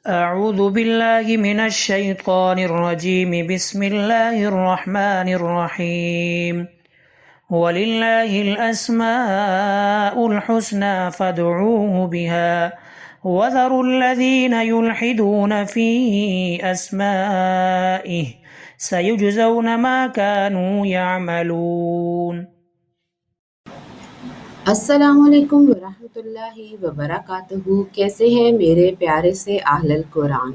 أعوذ بالله من الشيطان الرجيم بسم الله الرحمن الرحيم ولله الأسماء الحسنى فادعوه بها وذروا الذين يلحدون في أسمائه سيجزون ما كانوا يعملون۔ السلام علیکم ورحمۃ اللہ وبرکاتہ۔ کیسے ہیں میرے پیارے سے اہل القرآن؟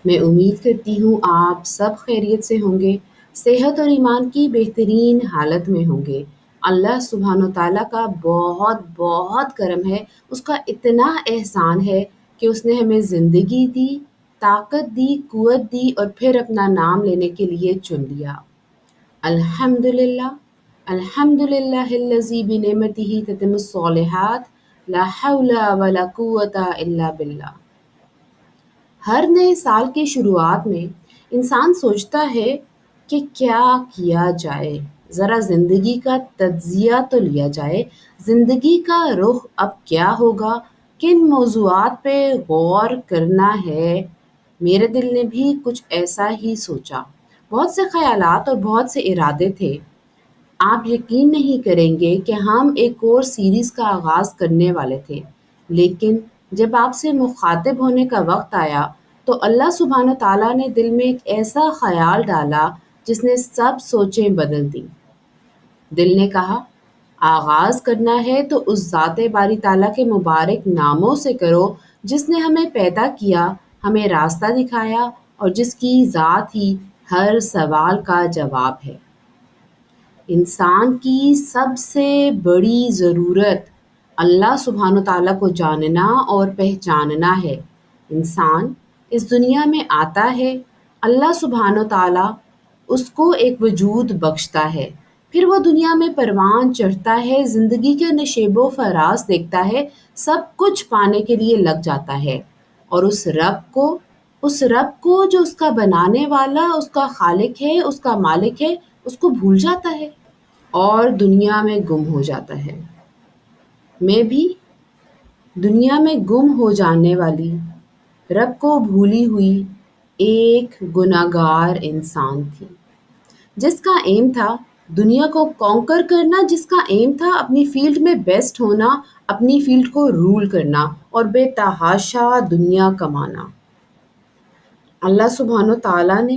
میں امید کرتی ہوں آپ سب خیریت سے ہوں گے، صحت اور ایمان کی بہترین حالت میں ہوں گے۔ اللہ سبحانہ و تعالیٰ کا بہت بہت کرم ہے، اس کا اتنا احسان ہے کہ اس نے ہمیں زندگی دی، طاقت دی، قوت دی اور پھر اپنا نام لینے کے لیے چن لیا۔ الحمدللہ الحمدللہ الذی بنعمتہ تتم الصالحات لا حول ولا قوۃ الا باللہ۔ ہر نئے سال کی شروعات میں انسان سوچتا ہے کہ کیا کیا جائے، ذرا زندگی کا تجزیہ تو لیا جائے، زندگی کا رخ اب کیا ہوگا، کن موضوعات پہ غور کرنا ہے۔ میرے دل نے بھی کچھ ایسا ہی سوچا، بہت سے خیالات اور بہت سے ارادے تھے۔ آپ یقین نہیں کریں گے کہ ہم ایک اور سیریز کا آغاز کرنے والے تھے، لیکن جب آپ سے مخاطب ہونے کا وقت آیا تو اللہ سبحانہ تعالیٰ نے دل میں ایک ایسا خیال ڈالا جس نے سب سوچیں بدل دیں۔ دل نے کہا آغاز کرنا ہے تو اس ذات باری تعالیٰ کے مبارک ناموں سے کرو جس نے ہمیں پیدا کیا، ہمیں راستہ دکھایا اور جس کی ذات ہی ہر سوال کا جواب ہے۔ انسان کی سب سے بڑی ضرورت اللہ سبحانہ تعالیٰ کو جاننا اور پہچاننا ہے۔ انسان اس دنیا میں آتا ہے، اللہ سبحانہ تعالیٰ اس کو ایک وجود بخشتا ہے، پھر وہ دنیا میں پروان چڑھتا ہے، زندگی کے نشیب و فراز دیکھتا ہے، سب کچھ پانے کے لیے لگ جاتا ہے اور اس رب کو جو اس کا بنانے والا، اس کا خالق ہے، اس کا مالک ہے، اس کو بھول جاتا ہے اور دنیا میں گم ہو جاتا ہے۔ میں بھی دنیا میں گم ہو جانے والی، رب کو بھولی ہوئی ایک گناہگار انسان تھی، جس کا ایم تھا دنیا کو کانکر کرنا، جس کا ایم تھا اپنی فیلڈ میں بیسٹ ہونا، اپنی فیلڈ کو رول کرنا اور بے تحاشا دنیا کمانا۔ اللہ سبحانہ تعالیٰ نے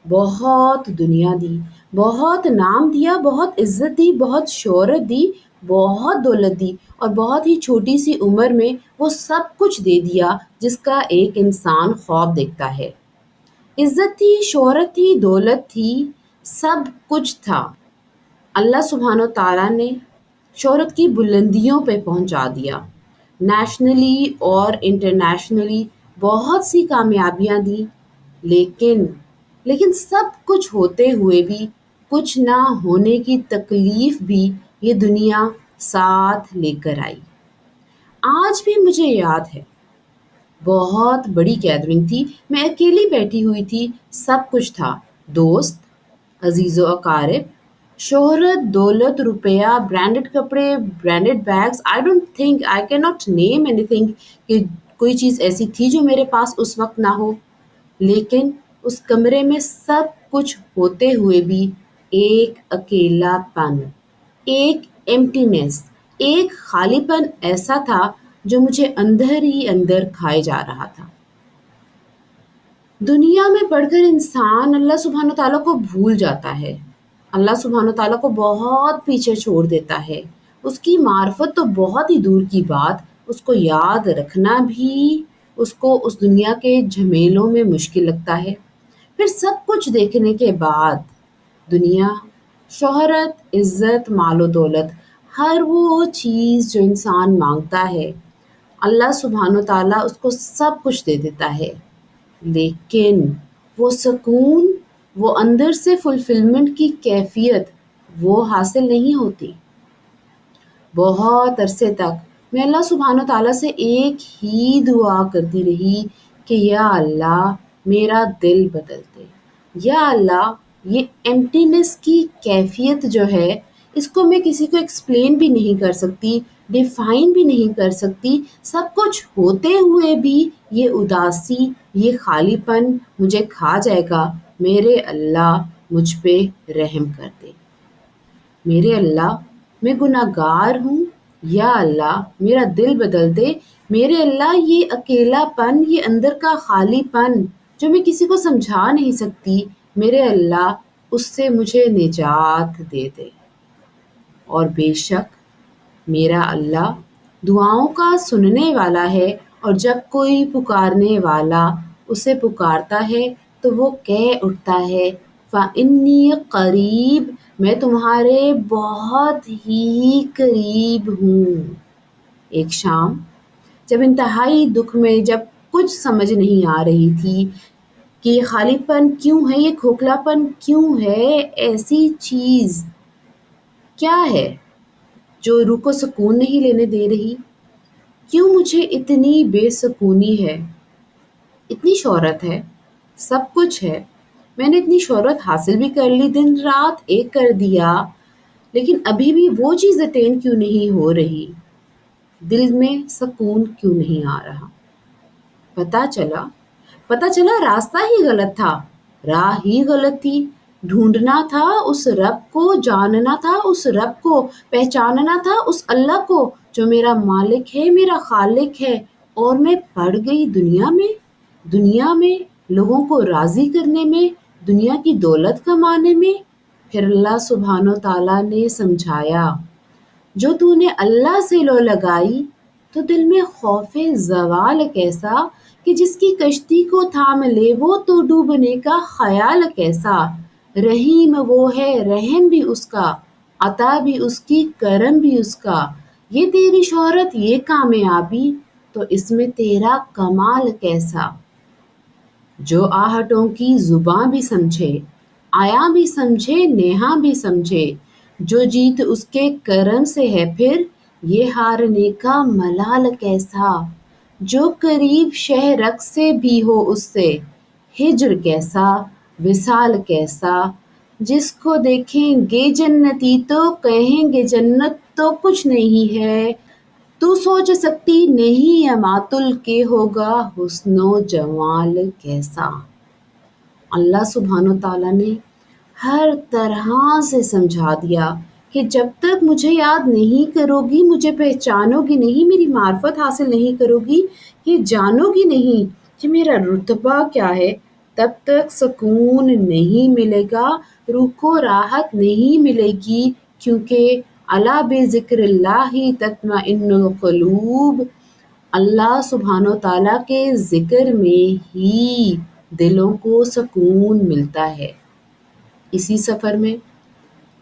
بہت دنیا دی، بہت نام دیا، بہت عزت دی، بہت شہرت دی، بہت دولت دی اور بہت ہی چھوٹی سی عمر میں وہ سب کچھ دے دیا جس کا ایک انسان خواب دیکھتا ہے۔ عزت تھی، شہرت تھی، دولت تھی، سب کچھ تھا۔ اللہ سبحانہ تعالیٰ نے شہرت کی بلندیوں پہ پہنچا دیا، نیشنلی اور انٹرنیشنلی بہت سی کامیابیاں دی، لیکن سب کچھ ہوتے ہوئے بھی کچھ نہ ہونے کی تکلیف بھی یہ دنیا ساتھ لے کر آئی۔ آج بھی مجھے یاد ہے، بہت بڑی گیدرنگ تھی، میں اکیلی بیٹھی ہوئی تھی، سب کچھ تھا، دوست، عزیز و اقارب، شہرت، دولت، روپیہ، برانڈڈ کپڑے، branded bags, I cannot name anything کہ کوئی چیز ایسی تھی جو میرے پاس اس وقت نہ ہو، لیکن اس کمرے میں سب کچھ ہوتے ہوئے بھی ایک اکیلا پن، ایک ایمٹینس، ایک خالی پن ایسا تھا جو مجھے اندر ہی اندر کھائے جا رہا تھا۔ دنیا میں پڑھ کر انسان اللہ سبحانہ تعالیٰ کو بھول جاتا ہے، اللہ سبحانہ تعالیٰ کو بہت پیچھے چھوڑ دیتا ہے، اس کی معرفت تو بہت ہی دور کی بات، اس کو یاد رکھنا بھی اس کو اس دنیا کے جھمیلوں میں مشکل لگتا ہے۔ پھر سب کچھ دیکھنے کے بعد دنیا، شہرت، عزت، مال و دولت، ہر وہ چیز جو انسان مانگتا ہے، اللہ سبحانہ تعالیٰ اس کو سب کچھ دے دیتا ہے، لیکن وہ سکون، وہ اندر سے فلفلمنٹ کی کیفیت وہ حاصل نہیں ہوتی۔ بہت عرصے تک میں اللہ سبحانہ تعالیٰ سے ایک ہی دعا کرتی رہی کہ یا اللہ میرا دل بدل دے، یا اللہ یہ ایمٹینس کی کیفیت جو ہے اس کو میں کسی کو ایکسپلین بھی نہیں کر سکتی، ڈیفائن بھی نہیں کر سکتی. سب کچھ ہوتے ہوئے بھی یہ اداسی، یہ خالی پن مجھے کھا جائے گا. میرے اللہ مجھ پہ رحم کر دے. میرے اللہ میں گناہ گار ہوں، یا اللہ میرا دل بدل دے. میرے اللہ یہ اکیلا پن، یہ اندر کا خالی پن جو میں کسی کو سمجھا نہیں سکتی، میرے اللہ اس سے مجھے نجات دے دے. اور بے شک میرا اللہ دعاؤں کا سننے والا ہے، اور جب کوئی پکارنے والا اسے پکارتا ہے تو وہ کہہ اٹھتا ہے فَإِنِّي قریب، میں تمہارے بہت ہی قریب ہوں. ایک شام جب انتہائی دکھ میں، جب کچھ سمجھ نہیں آ رہی تھی کہ یہ خالی پن کیوں ہے، یہ کھوکھلا پن کیوں ہے، ایسی چیز کیا ہے جو روح کو سکون نہیں لینے دے رہی، کیوں مجھے اتنی بے سکونی ہے. اتنی شہرت ہے، سب کچھ ہے، میں نے اتنی شہرت حاصل بھی کر لی، دن رات ایک کر دیا، لیکن ابھی بھی وہ چیز اٹین کیوں نہیں ہو رہی، دل میں سکون کیوں نہیں آ رہا. پتا چلا راستہ ہی غلط تھا، راہ ہی غلط تھی. ڈھونڈنا تھا اس رب کو، جاننا تھا اس رب کو، پہچاننا تھا اس اللہ کو جو میرا مالک ہے، میرا خالق ہے. اور میں پڑ گئی دنیا میں لوگوں کو راضی کرنے میں، دنیا کی دولت کمانے میں. پھر اللہ سبحانہ و تعالیٰ نے سمجھایا، جو تو نے اللہ سے لو لگائی تو دل میں خوف زوال کیسا، کہ جس کی کشتی کو تھام لے وہ تو ڈوبنے کا خیال کیسا. رحیم وہ ہے، رحم بھی اس کا، عطا بھی اس کی، کرم بھی اس کا. یہ تیری شہرت، یہ کامیابی، تو اس میں تیرا کمال کیسا. جو آہٹوں کی زباں بھی سمجھے، آیا بھی سمجھے، نیہا بھی سمجھے، جو جیت اس کے کرم سے ہے، پھر یہ ہارنے کا ملال کیسا. جو قریب شہ رگ سے بھی ہو اس سے ہجر کیسا، وصال کیسا. جس کو دیکھیں گے جنتی تو کہیں گے جنت تو کچھ نہیں ہے. تو سوچ سکتی نہیں اماتل کے ہوگا حسن و جمال کیسا. اللہ سبحانہ و تعالیٰ نے ہر طرح سے سمجھا دیا کہ جب تک مجھے یاد نہیں کرو گی، مجھے پہچانو گی نہیں، میری معرفت حاصل نہیں کرو گی، یہ جانو گی نہیں کہ میرا رتبہ کیا ہے، تب تک سکون نہیں ملے گا، روح کو راحت نہیں ملے گی. کیونکہ الا بذکر اللہ تطمئن القلوب، اللہ سبحانہ و تعالیٰ کے ذکر میں ہی دلوں کو سکون ملتا ہے. اسی سفر میں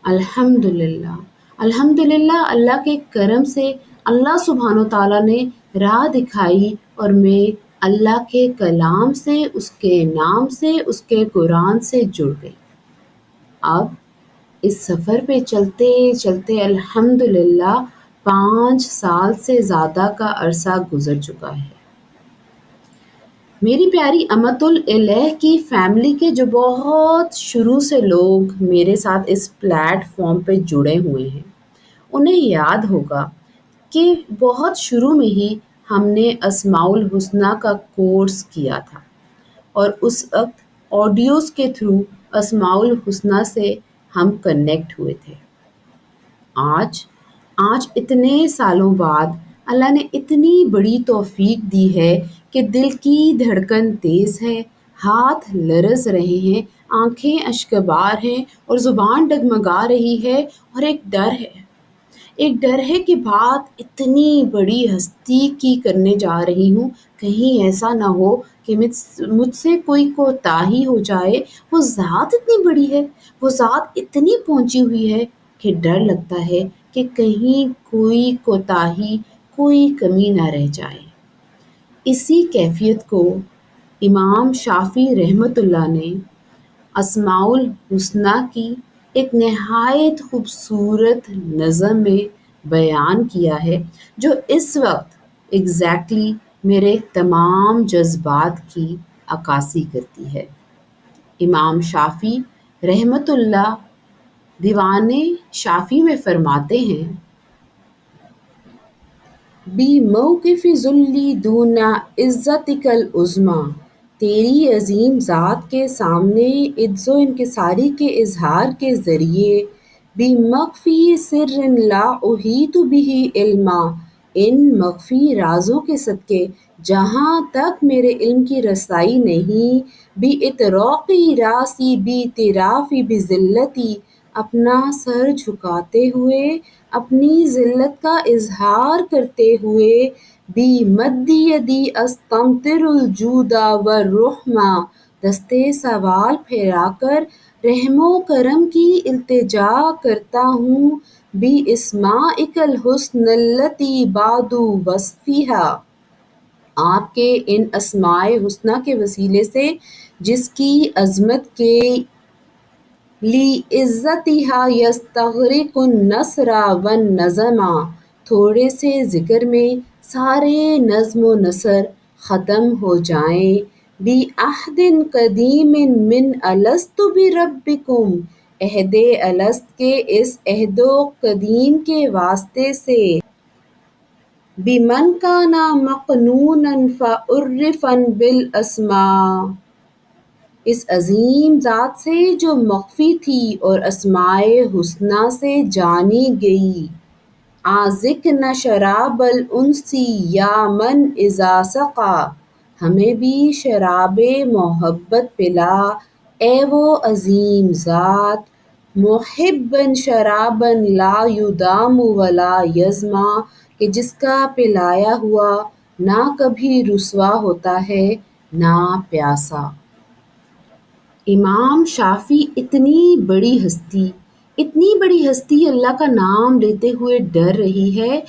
الحمدللہ اللہ کے کرم سے اللہ سبحانہ و تعالیٰ نے راہ دکھائی، اور میں اللہ کے کلام سے، اس کے نام سے، اس کے قرآن سے جڑ گئی. اب اس سفر پہ چلتے چلتے الحمدللہ 5 سال سے زیادہ کا عرصہ گزر چکا ہے. میری پیاری امت الالہ کی فیملی کے جو بہت شروع سے لوگ میرے ساتھ اس پلیٹ فارم پہ جڑے ہوئے ہیں، انہیں یاد ہوگا کہ بہت شروع میں ہی ہم نے اسماء الحسنہ کا کورس کیا تھا، اور اس وقت آڈیوز کے تھرو اسماء الحسنہ سے ہم کنیکٹ ہوئے تھے. آج اتنے سالوں بعد اللہ نے اتنی بڑی توفیق دی ہے کہ دل کی دھڑکن تیز ہے، ہاتھ لرز رہے ہیں، آنکھیں اشکبار ہیں، اور زبان ڈگمگا رہی ہے. اور ایک ڈر ہے کہ بات اتنی بڑی ہستی کی کرنے جا رہی ہوں، کہیں ایسا نہ ہو کہ مجھ سے کوئی کوتاہی ہو جائے. وہ ذات اتنی بڑی ہے، وہ ذات اتنی پہنچی ہوئی ہے کہ ڈر لگتا ہے کہ کہیں کوئی کوتاہی، کوئی کمی نہ رہ جائے. اسی کیفیت کو امام شافعی رحمۃ اللہ نے اسماء الحسنہ کی ایک نہایت خوبصورت نظم میں بیان کیا ہے، جو اس وقت ایگزیکٹلی میرے تمام جذبات کی عکاسی کرتی ہے. امام شافعی رحمۃ اللہ دیوان شافعی میں فرماتے ہیں، بی موقف ذلی دون عزتک العظمی، تیری عظیم ذات کے سامنے عجز و انکساری کے اظہار کے ذریعے، بی مخفی سر لا احیط بہ علما، ان مخفی رازوں کے صدقے جہاں تک میرے علم کی رسائی نہیں، بی اطراقی راسی بی اعترافی بذلتی، اپنا سر جھکاتے ہوئے، اپنی ذلت کا اظہار کرتے ہوئے، بی مد یدی استمطر الجود والرحمہ، دستے سوال پھیلا کر رحم و کرم کی التجا کرتا ہوں، بی اسمائک الحسن التی بعد وصفہا، آپ کے ان اسماء حسنہ کے وسیلے سے جس کی عظمت کے لِعِزَّتِہَا يَسْتَغْرِقُ النَّثْرَ وَالنَّظْمَ، تھوڑے سے ذکر میں سارے نظم و نثر ختم ہو جائیں، بِعَہْدٍ قَدِیمٍ مِّنْ أَلَسْتُ بِرَبِّکُمْ، عہد الست کے اس عہد و قدیم کے واسطے سے، بِمَنْ كَانَ مَقْنُونًا فَعُرِّفًا بِالْأَسْمَاءِ، اس عظیم ذات سے جو مخفی تھی اور اسماء حسنہ سے جانی گئی، آذقنا شراب الانس یا من اذا سقا، ہمیں بھی شراب محبت پلا اے وہ عظیم ذات، محبا شرابا لا یدام ولا یظما، کہ جس کا پلایا ہوا نہ کبھی رسوا ہوتا ہے نہ پیاسا۔ امام شافعی اتنی بڑی ہستی اللہ کا نام لیتے ہوئے ڈر رہی ہے،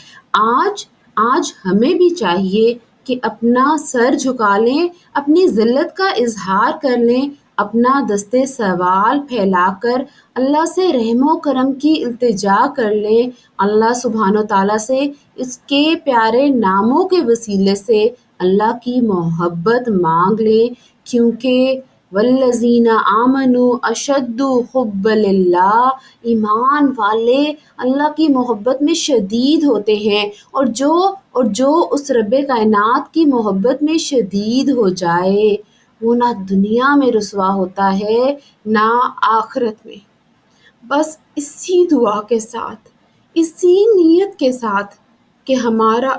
آج ہمیں بھی چاہیے کہ اپنا سر جھکا لیں، اپنی ذلت کا اظہار کر لیں، اپنا دستے سوال پھیلا کر اللہ سے رحم و کرم کی التجا کر لیں، اللہ سبحانہ و تعالیٰ سے اس کے پیارے ناموں کے وسیلے سے اللہ کی محبت مانگ لیں، کیونکہ والذین آمنوا اشد حبا للہ، ایمان والے اللہ کی محبت میں شدید ہوتے ہیں، اور جو اس رب کائنات کی محبت میں شدید ہو جائے وہ نہ دنیا میں رسوا ہوتا ہے نہ آخرت میں۔ بس اسی دعا کے ساتھ، اسی نیت کے ساتھ کہ ہمارا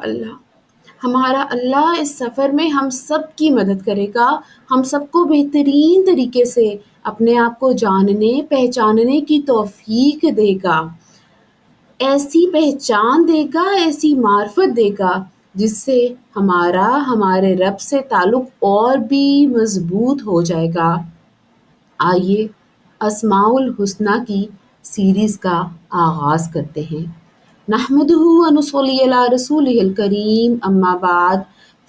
اللہ اس سفر میں ہم سب کی مدد کرے گا، ہم سب کو بہترین طریقے سے اپنے آپ کو جاننے پہچاننے کی توفیق دے گا، ایسی پہچان دے گا، ایسی معرفت دے گا جس سے ہمارے رب سے تعلق اور بھی مضبوط ہو جائے گا۔ آئیے اسماء الحسنہ کی سیریز کا آغاز کرتے ہیں۔ نحمدہ و نصلی علی رسولہ الکریم، اما بعد،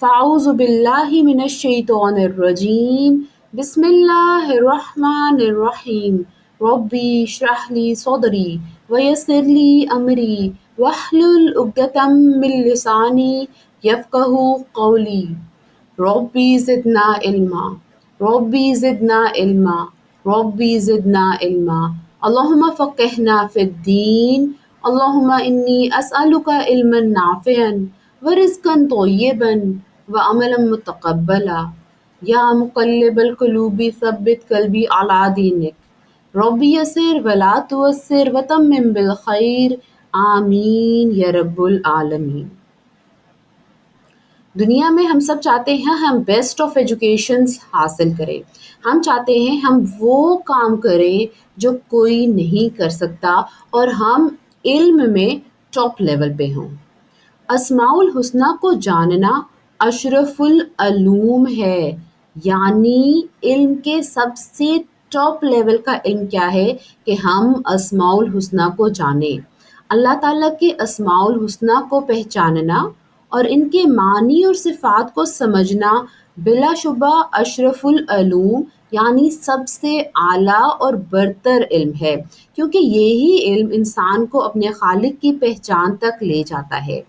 فاعوذ باللہ من الشیطان الرجیم، بسم اللہ الرحمن الرحیم، ربی اشرح لی صدری ویسر لی امری واحلل عقدۃ من لسانی یفقہوا قولی، ربی زدنا علما، ربی زدنا علما، ربی زدنا علما، اللہم فقہنا فی الدین، اللہم انی اسألک علما نافعا ورزقا طیبا وعملا متقبلا، یا مقلب القلوب ثبت قلبی علی دینک، ربی یسر ولا تعسر وتمم بالخیر، آمین یا رب العالمین۔ دنیا میں ہم سب چاہتے ہیں ہم بیسٹ آف ایجوکیشنز حاصل کریں، ہم چاہتے ہیں ہم وہ کام کریں جو کوئی نہیں کر سکتا، اور ہم علم میں ٹاپ لیول پہ ہوں۔ اسماء الحسنہ کو جاننا اشرف العلوم ہے، یعنی علم کے سب سے ٹاپ لیول کا علم کیا ہے کہ ہم اسماء الحسنہ کو جانیں۔ اللہ تعالیٰ کے اسماء الحسنہ کو پہچاننا اور ان کے معنی اور صفات کو سمجھنا بلا شبہ اشرف العلوم یعنی سب سے اعلیٰ اور برتر علم ہے، کیونکہ یہی علم انسان کو اپنے خالق کی پہچان تک لے جاتا ہے۔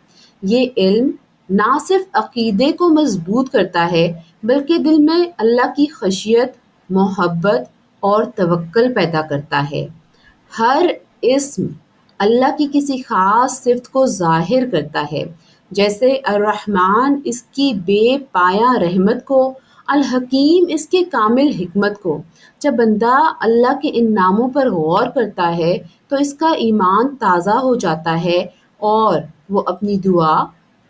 یہ علم نہ صرف عقیدے کو مضبوط کرتا ہے بلکہ دل میں اللہ کی خشیت، محبت اور توکل پیدا کرتا ہے۔ ہر اسم اللہ کی کسی خاص صفت کو ظاہر کرتا ہے، جیسے الرحمن اس کی بے پایہ رحمت کو، الحکیم اس کے کامل حکمت کو۔ جب بندہ اللہ کے ان ناموں پر غور کرتا ہے تو اس کا ایمان تازہ ہو جاتا ہے اور وہ اپنی دعا،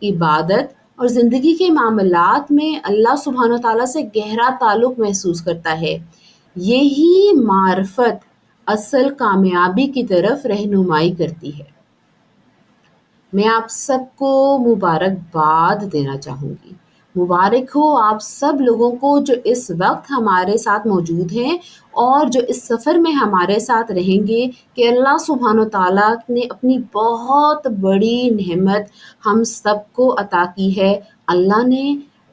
عبادت اور زندگی کے معاملات میں اللہ سبحانہ وتعالیٰ سے گہرا تعلق محسوس کرتا ہے۔ یہی معرفت اصل کامیابی کی طرف رہنمائی کرتی ہے۔ میں آپ سب کو مبارکباد دینا چاہوں گی۔ مبارک ہو آپ سب لوگوں کو جو اس وقت ہمارے ساتھ موجود ہیں اور جو اس سفر میں ہمارے ساتھ رہیں گے، کہ اللہ سبحانہ وتعالیٰ نے اپنی بہت بڑی نعمت ہم سب کو عطا کی ہے۔ اللہ نے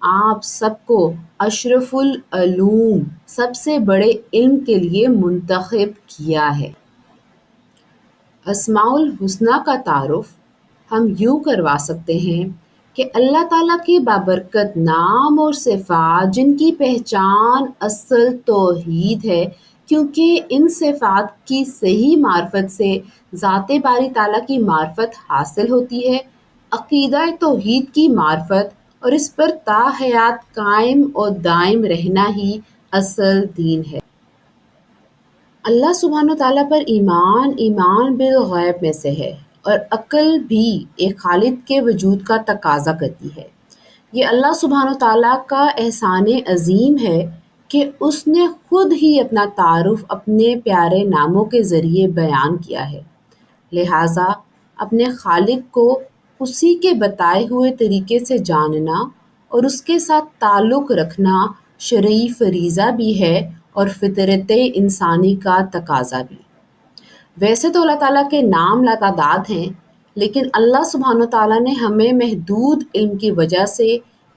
آپ سب کو اشرف العلوم، سب سے بڑے علم کے لیے منتخب کیا ہے۔ اسماء الحسنی کا تعارف ہم یوں کروا سکتے ہیں کہ اللہ تعالیٰ کے بابرکت نام اور صفات جن کی پہچان اصل توحید ہے، کیونکہ ان صفات کی صحیح معرفت سے ذات باری تعالیٰ کی معرفت حاصل ہوتی ہے۔ عقیدہ توحید کی معرفت اور اس پر تا حیات قائم اور دائم رہنا ہی اصل دین ہے۔ اللہ سبحانہ وتعالیٰ پر ایمان بالغیب میں سے ہے، اور عقل بھی ایک خالق کے وجود کا تقاضا کرتی ہے۔ یہ اللہ سبحانہ وتعالیٰ کا احسان عظیم ہے کہ اس نے خود ہی اپنا تعارف اپنے پیارے ناموں کے ذریعے بیان کیا ہے۔ لہٰذا اپنے خالق کو اسی کے بتائے ہوئے طریقے سے جاننا اور اس کے ساتھ تعلق رکھنا شرعی فریضہ بھی ہے اور فطرت انسانی کا تقاضا بھی۔ ویسے تو اللہ تعالیٰ کے نام لاتعداد ہیں، لیکن اللہ سبحانہ وتعالیٰ نے ہمیں محدود علم کی وجہ سے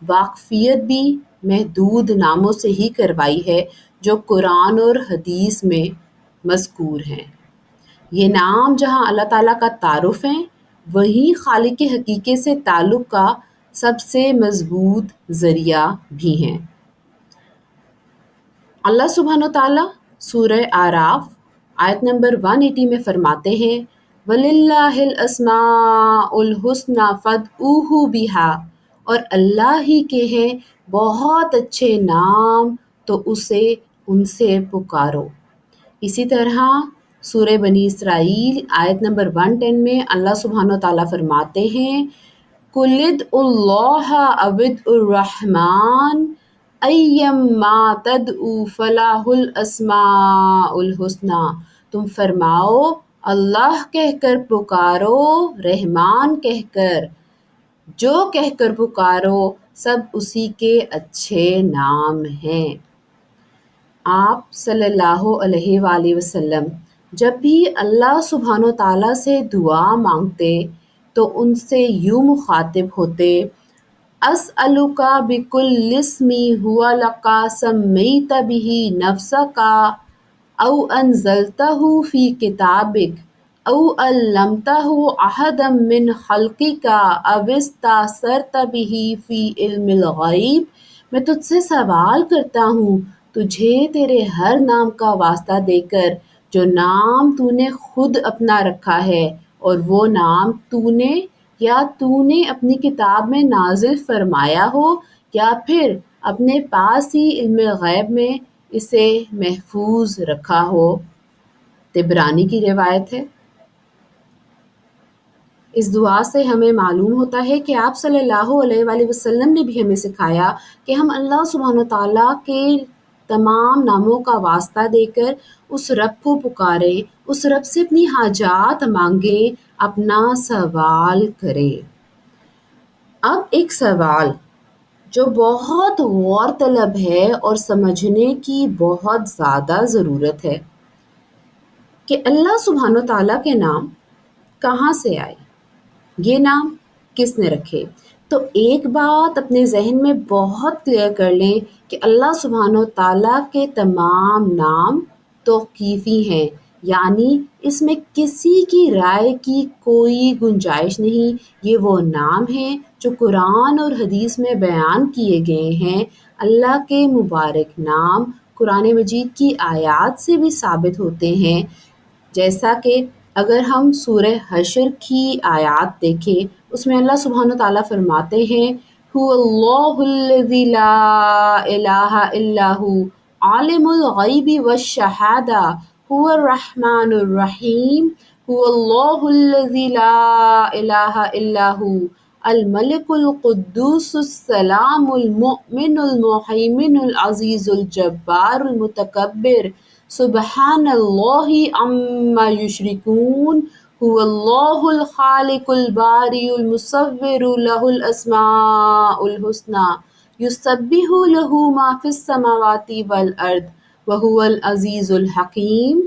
واقفیت بھی محدود ناموں سے ہی کروائی ہے جو قرآن اور حدیث میں مذکور ہیں۔ یہ نام جہاں اللہ تعالیٰ کا تعارف ہیں، وہیں خالق حقیقی سے تعلق کا سب سے مضبوط ذریعہ بھی ہیں۔ اللہ سبحانہ وتعالیٰ سورہ اعراف آیت نمبر 180 میں فرماتے ہیں، وَلِلَّهِ الْأَسْمَاءُ الْحُسْنَى فَادْعُوهُ بِهَا، اور اللہ ہی کے ہیں بہت اچھے نام تو اسے ان سے پکارو۔ اسی طرح سورہ بنی اسرائیل آیت نمبر 110 میں اللہ سبحانہ وتعالیٰ فرماتے ہیں، قُلِ ادْعُوا اللَّهَ أَوِ ادْعُوا الرَّحْمَٰنَ أَيَّمَّا تَدْعُوا فَلَهُ الْأَسْمَاءُ الْحُسْنَى، تم فرماؤ اللہ کہہ کر پکارو، رحمان کہہ کر، جو کہہ کر پکارو سب اسی کے اچھے نام ہیں۔ آپ صلی اللہ علیہ وآلہ وسلم جب بھی اللہ سبحانہ تعالیٰ سے دعا مانگتے تو ان سے یوں مخاطب ہوتے، اسألک بکل اسم هو لک سمیت بہ نفسک او انزلتہ فی کتابک او علمتہ احدا من خلقک او استأثرت بہ فی علم الغیب، میں تجھ سے سوال کرتا ہوں تجھے تیرے ہر نام کا واسطہ دے کر جو نام تو نے خود اپنا رکھا ہے، اور وہ نام تو نے اپنی کتاب میں نازل فرمایا ہو یا پھر اپنے پاس ہی علم غیب میں اسے محفوظ رکھا ہو۔ طبرانی کی روایت ہے۔ اس دعا سے ہمیں معلوم ہوتا ہے کہ آپ صلی اللہ علیہ وآلہ وسلم نے بھی ہمیں سکھایا کہ ہم اللہ سبحانہ وتعالیٰ کے تمام ناموں کا واسطہ دے کر اس رب کو پکاریں، اس رب سے اپنی حاجات مانگیں، اپنا سوال کریں۔ اب ایک سوال جو بہت غور طلب ہے اور سمجھنے کی بہت زیادہ ضرورت ہے کہ اللہ سبحانہ وتعالیٰ کے نام کہاں سے آئے، یہ نام کس نے رکھے؟ تو ایک بات اپنے ذہن میں بہت کلیئر کر لیں کہ اللہ سبحانہ وتعالیٰ کے تمام نام توقیفی ہیں، یعنی اس میں کسی کی رائے کی کوئی گنجائش نہیں۔ یہ وہ نام ہیں جو قرآن اور حدیث میں بیان کیے گئے ہیں۔ اللہ کے مبارک نام قرآن مجید کی آیات سے بھی ثابت ہوتے ہیں، جیسا کہ اگر ہم سورہ حشر کی آیات دیکھیں اس میں اللہ سبحانہ تعالیٰ فرماتے ہیں هو اللہ الذی لا الہ الا ہو عالم الغیب والشہادہ هو الرحمن الرحیم هو اللہ الذی لا الہ الا ہو الملک القدوس السلام المؤمن المہیمن العزیز الجبار المتکبر سبحان اللہ عما یشرکون هو اللہ الخالق الباری المصور له الاسماء الحسنى یسبح له ما فی السماوات والارض وهو العزیز الحکیم۔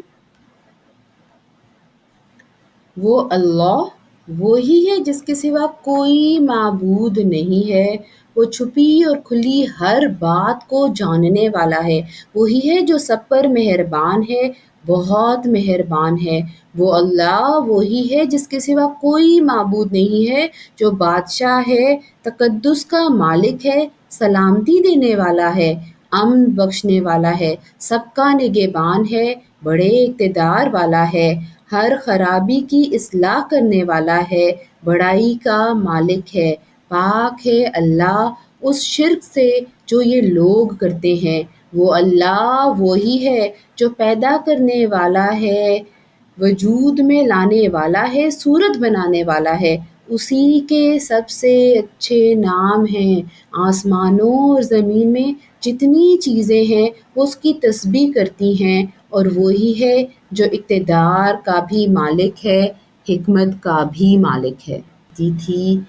وہ اللہ وہی ہے جس کے سوا کوئی معبود نہیں ہے، وہ چھپی اور کھلی ہر بات کو جاننے والا ہے، وہی ہے جو سب پر مہربان ہے، بہت مہربان ہے۔ وہ اللہ وہی ہے جس کے سوا کوئی معبود نہیں ہے، جو بادشاہ ہے، تقدس کا مالک ہے، سلامتی دینے والا ہے، امن بخشنے والا ہے، سب کا نگہبان ہے، بڑے اقتدار والا ہے، ہر خرابی کی اصلاح کرنے والا ہے، بڑائی کا مالک ہے۔ پاک ہے اللہ اس شرک سے جو یہ لوگ کرتے ہیں۔ وہ اللہ وہی ہے جو پیدا کرنے والا ہے، وجود میں لانے والا ہے، صورت بنانے والا ہے، اسی کے سب سے اچھے نام ہیں۔ آسمانوں اور زمین میں جتنی چیزیں ہیں وہ اس کی تسبیح کرتی ہیں، اور وہی ہے جو اقتدار کا بھی مالک ہے، حکمت کا بھی مالک ہے۔ دی تھی۔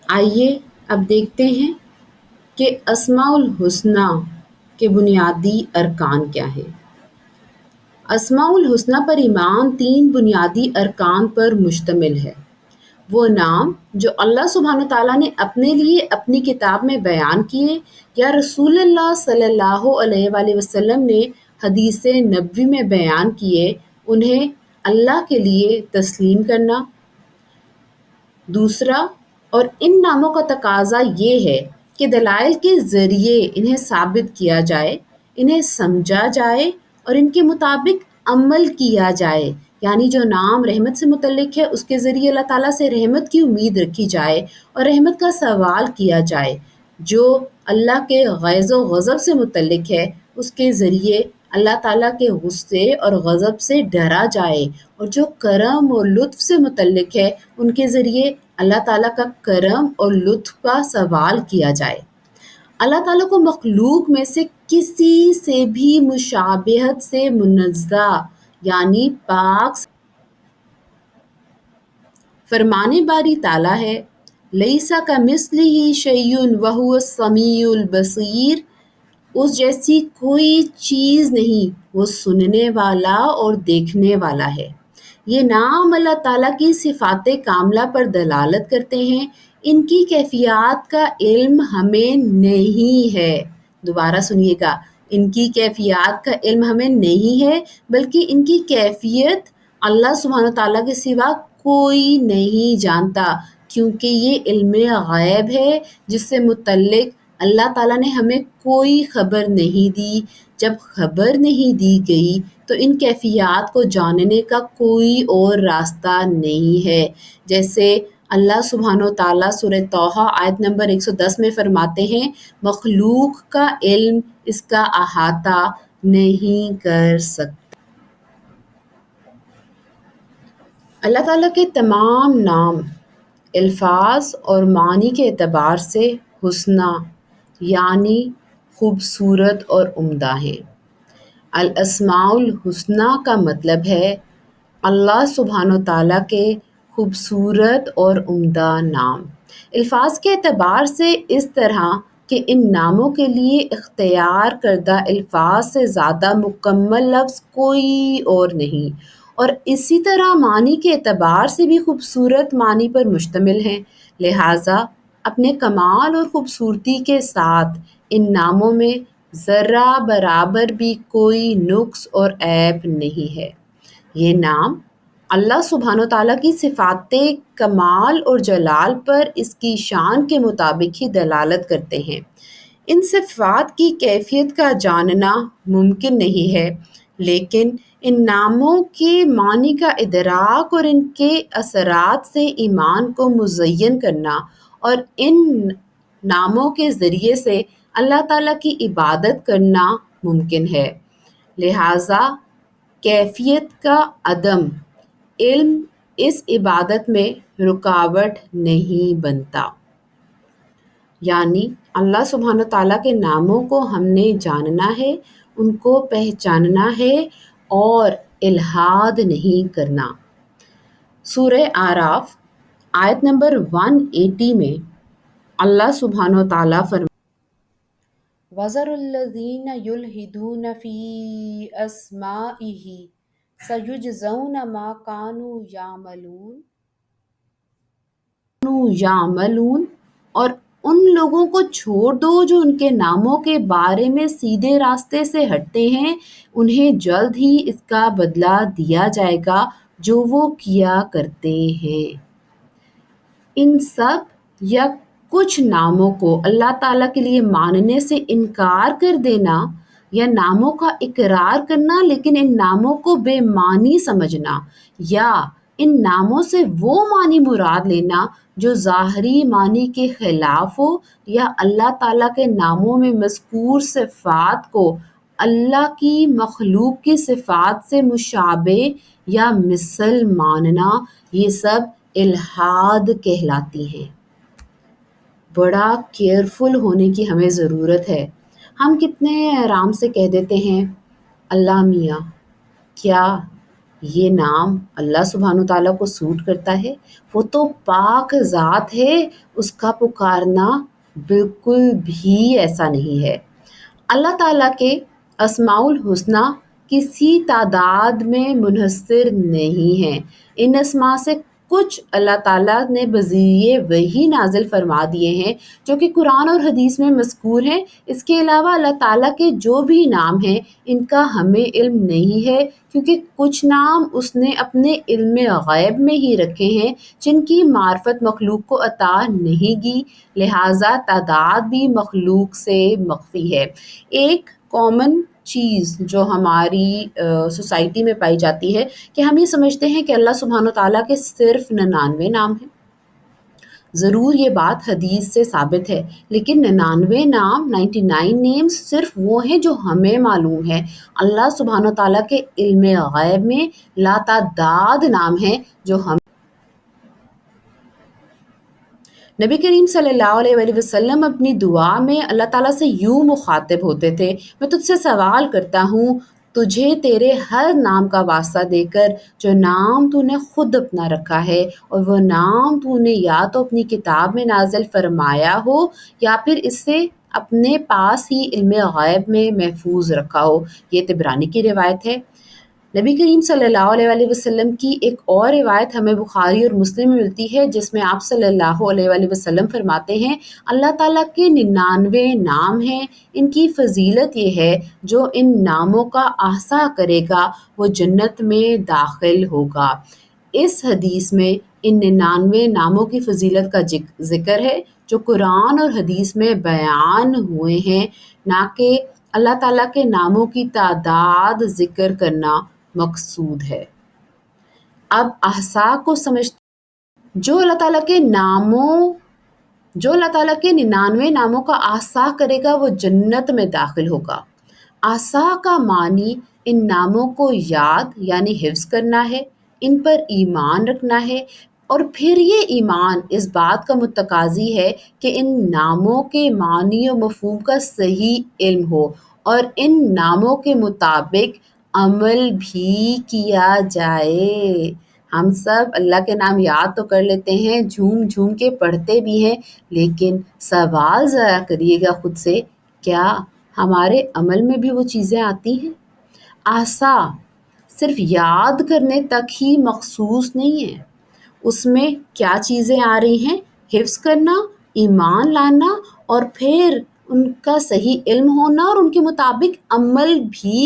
آئیے اب دیکھتے ہیں کہ اسماء الحسنی کے بنیادی ارکان کیا ہیں۔ اسماء الحسنی پر ایمان 3 بنیادی ارکان پر مشتمل ہے۔ وہ نام جو اللہ سبحانہ تعالیٰ نے اپنے لیے اپنی کتاب میں بیان کیے یا رسول اللہ صلی اللہ علیہ وآلہ وسلم نے حدیث نبوی میں بیان کیے، انہیں اللہ کے لیے تسلیم کرنا۔ دوسرا، اور ان ناموں کا تقاضا یہ ہے کہ دلائل کے ذریعے انہیں ثابت کیا جائے، انہیں سمجھا جائے اور ان کے مطابق عمل کیا جائے، یعنی جو نام رحمت سے متعلق ہے اس کے ذریعے اللہ تعالیٰ سے رحمت کی امید رکھی جائے اور رحمت کا سوال کیا جائے، جو اللہ کے غیظ و غضب سے متعلق ہے اس کے ذریعے اللہ تعالیٰ کے غصے اور غضب سے ڈرا جائے، اور جو کرم اور لطف سے متعلق ہے ان کے ذریعے اللہ تعالیٰ کا کرم اور لطف کا سوال کیا جائے۔ اللہ تعالیٰ کو مخلوق میں سے کسی سے بھی مشابہت سے منزہ یعنی پاک فرمانے باری تعالیٰ ہے۔ لیسا کمثلہ شیء وہو السمیع البصیر، اس جیسی کوئی چیز نہیں، وہ سننے والا اور دیکھنے والا ہے۔ یہ نام اللہ تعالیٰ کی صفات کاملہ پر دلالت کرتے ہیں۔ ان کی کیفیات کا علم ہمیں نہیں ہے۔ دوبارہ سنیے گا، ان کی کیفیات کا علم ہمیں نہیں ہے، بلکہ ان کی کیفیت اللہ سبحانہ تعالیٰ کے سوا کوئی نہیں جانتا، کیونکہ یہ علم غیب ہے جس سے متعلق اللہ تعالیٰ نے ہمیں کوئی خبر نہیں دی۔ جب خبر نہیں دی گئی تو ان کیفیات کو جاننے کا کوئی اور راستہ نہیں ہے۔ جیسے اللہ سبحانہ وتعالیٰ سورہ طٰہٰ آیت نمبر 110 میں فرماتے ہیں، مخلوق کا علم اس کا احاطہ نہیں کر سکتا۔ اللہ تعالیٰ کے تمام نام، الفاظ اور معنی کے اعتبار سے حسنی یعنی خوبصورت اور عمدہ ہیں۔ الاسماء الحسنی کا مطلب ہے اللہ سبحانہ تعالیٰ کے خوبصورت اور عمدہ نام۔ الفاظ کے اعتبار سے اس طرح کہ ان ناموں کے لیے اختیار کردہ الفاظ سے زیادہ مکمل لفظ کوئی اور نہیں، اور اسی طرح معنی کے اعتبار سے بھی خوبصورت معنی پر مشتمل ہیں، لہٰذا اپنے کمال اور خوبصورتی کے ساتھ ان ناموں میں ذرہ برابر بھی کوئی نقص اور عیب نہیں ہے۔ یہ نام اللہ سبحانہ تعالیٰ کی صفات کمال اور جلال پر اس کی شان کے مطابق ہی دلالت کرتے ہیں۔ ان صفات کی کیفیت کا جاننا ممکن نہیں ہے، لیکن ان ناموں کے معنی کا ادراک اور ان کے اثرات سے ایمان کو مزین کرنا اور ان ناموں کے ذریعے سے اللہ تعالیٰ کی عبادت کرنا ممکن ہے۔ لہٰذا کیفیت کا عدم علم اس عبادت میں رکاوٹ نہیں بنتا۔ یعنی اللہ سبحانہ تعالیٰ کے ناموں کو ہم نے جاننا ہے، ان کو پہچاننا ہے اور الحاد نہیں کرنا۔ سورہ اعراف آیت نمبر 180 میں اللہ سبحانہ تعالیٰ وَذَرُوا الَّذِينَ يُلْحِدُونَ فِي أَسْمَائِهِ سَيُجْزَوْنَ مَا كَانُوا يَعْمَلُونَ، اور ان لوگوں کو چھوڑ دو جو ان کے ناموں کے بارے میں سیدھے راستے سے ہٹتے ہیں، انہیں جلد ہی اس کا بدلہ دیا جائے گا جو وہ کیا کرتے ہیں۔ ان سب یا کچھ ناموں کو اللہ تعالیٰ کے لیے ماننے سے انکار کر دینا یا ناموں کا اقرار کرنا لیکن ان ناموں کو بے معنی سمجھنا یا ان ناموں سے وہ معنی مراد لینا جو ظاہری معنی کے خلاف ہو یا اللہ تعالیٰ کے ناموں میں مذکور صفات کو اللہ کی مخلوق کی صفات سے مشابہ یا مثل ماننا، یہ سب الحاد کہلاتی ہیں۔ بڑا کیئرفل ہونے کی ہمیں ضرورت ہے۔ ہم کتنے آرام سے کہہ دیتے ہیں اللہ میاں، کیا یہ نام اللہ سبحانہ تعالیٰ کو سوٹ کرتا ہے؟ وہ تو پاک ذات ہے، اس کا پکارنا بالکل بھی ایسا نہیں ہے۔ اللہ تعالیٰ کے اسماء الحسنی کسی تعداد میں منحصر نہیں ہیں۔ ان اسماء سے کچھ اللہ تعالیٰ نے بذریعے وحی نازل فرما دیے ہیں جو کہ قرآن اور حدیث میں مذکور ہیں۔ اس کے علاوہ اللہ تعالیٰ کے جو بھی نام ہیں ان کا ہمیں علم نہیں ہے، کیونکہ کچھ نام اس نے اپنے علم غیب میں ہی رکھے ہیں جن کی معرفت مخلوق کو عطا نہیں کی، لہٰذا تعداد بھی مخلوق سے مخفی ہے۔ ایک کامن چیز جو ہماری سوسائٹی میں پائی جاتی ہے کہ ہم یہ سمجھتے ہیں کہ اللہ سبحانہ تعالیٰ کے صرف 99 نام ہیں۔ ضرور یہ بات حدیث سے ثابت ہے، لیکن 99 نام 99 نیمز صرف وہ ہیں جو ہمیں معلوم ہے۔ اللہ سبحانہ تعالیٰ کے علم غیب میں لاتعداد نام ہیں جو ہم نبی کریم صلی اللہ علیہ وآلہ وسلم اپنی دعا میں اللہ تعالیٰ سے یوں مخاطب ہوتے تھے، میں تجھ سے سوال کرتا ہوں تجھے تیرے ہر نام کا واسطہ دے کر جو نام تو نے خود اپنا رکھا ہے اور وہ نام تو نے یا تو اپنی کتاب میں نازل فرمایا ہو یا پھر اس سے اپنے پاس ہی علم غیب میں محفوظ رکھا ہو۔ یہ طبرانی کی روایت ہے۔ نبی کریم صلی اللہ علیہ وآلہ وسلم کی ایک اور روایت ہمیں بخاری اور مسلم میں ملتی ہے جس میں آپ صلی اللہ علیہ وآلہ وسلم فرماتے ہیں اللہ تعالیٰ کے 99 نام ہیں، ان کی فضیلت یہ ہے جو ان ناموں کا احصا کرے گا وہ جنت میں داخل ہوگا۔ اس حدیث میں ان 99 ناموں کی فضیلت کا ذکر ہے جو قرآن اور حدیث میں بیان ہوئے ہیں، نہ کہ اللہ تعالیٰ کے ناموں کی تعداد ذکر کرنا مقصود ہے۔ اب احصا کو سمجھتے جو اللہ تعالیٰ کے 99 ناموں کا احصا کرے گا وہ جنت میں داخل ہوگا۔ احصا کا معنی ان ناموں کو یاد یعنی حفظ کرنا ہے، ان پر ایمان رکھنا ہے، اور پھر یہ ایمان اس بات کا متقاضی ہے کہ ان ناموں کے معنی و مفہوم کا صحیح علم ہو اور ان ناموں کے مطابق عمل بھی کیا جائے۔ ہم سب اللہ کے نام یاد تو کر لیتے ہیں، جھوم جھوم کے پڑھتے بھی ہیں، لیکن سوال ذرا کریے گا خود سے، کیا ہمارے عمل میں بھی وہ چیزیں آتی ہیں؟ احصا صرف یاد کرنے تک ہی مخصوص نہیں ہے، اس میں کیا چیزیں آ رہی ہیں؟ حفظ کرنا، ایمان لانا اور پھر ان کا صحیح علم ہونا اور ان کے مطابق عمل بھی۔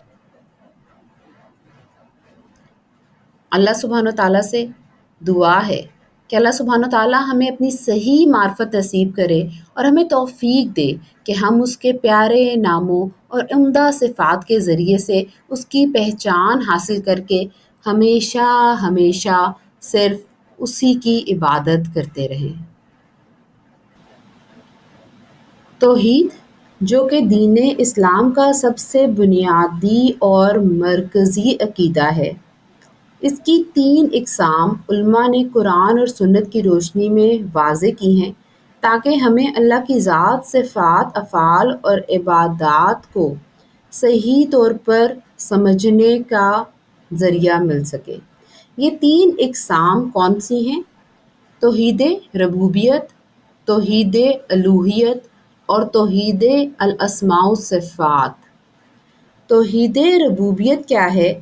اللہ سبحانہ تعالیٰ سے دعا ہے کہ اللہ سبحانہ تعالیٰ ہمیں اپنی صحیح معرفت نصیب کرے اور ہمیں توفیق دے کہ ہم اس کے پیارے ناموں اور عمدہ صفات کے ذریعے سے اس کی پہچان حاصل کر کے ہمیشہ ہمیشہ صرف اسی کی عبادت کرتے رہیں۔ توحید جو کہ دین اسلام کا سب سے بنیادی اور مرکزی عقیدہ ہے، اس کی 3 اقسام علماء نے قرآن اور سنت کی روشنی میں واضح کی ہیں تاکہ ہمیں اللہ کی ذات، صفات، افعال اور عبادات کو صحیح طور پر سمجھنے کا ذریعہ مل سکے۔ یہ 3 اقسام کون سی ہیں؟ توحید ربوبیت، توحید الوہیت اور توحید الاسماء والصفات۔ توحید ربوبیت کیا ہے؟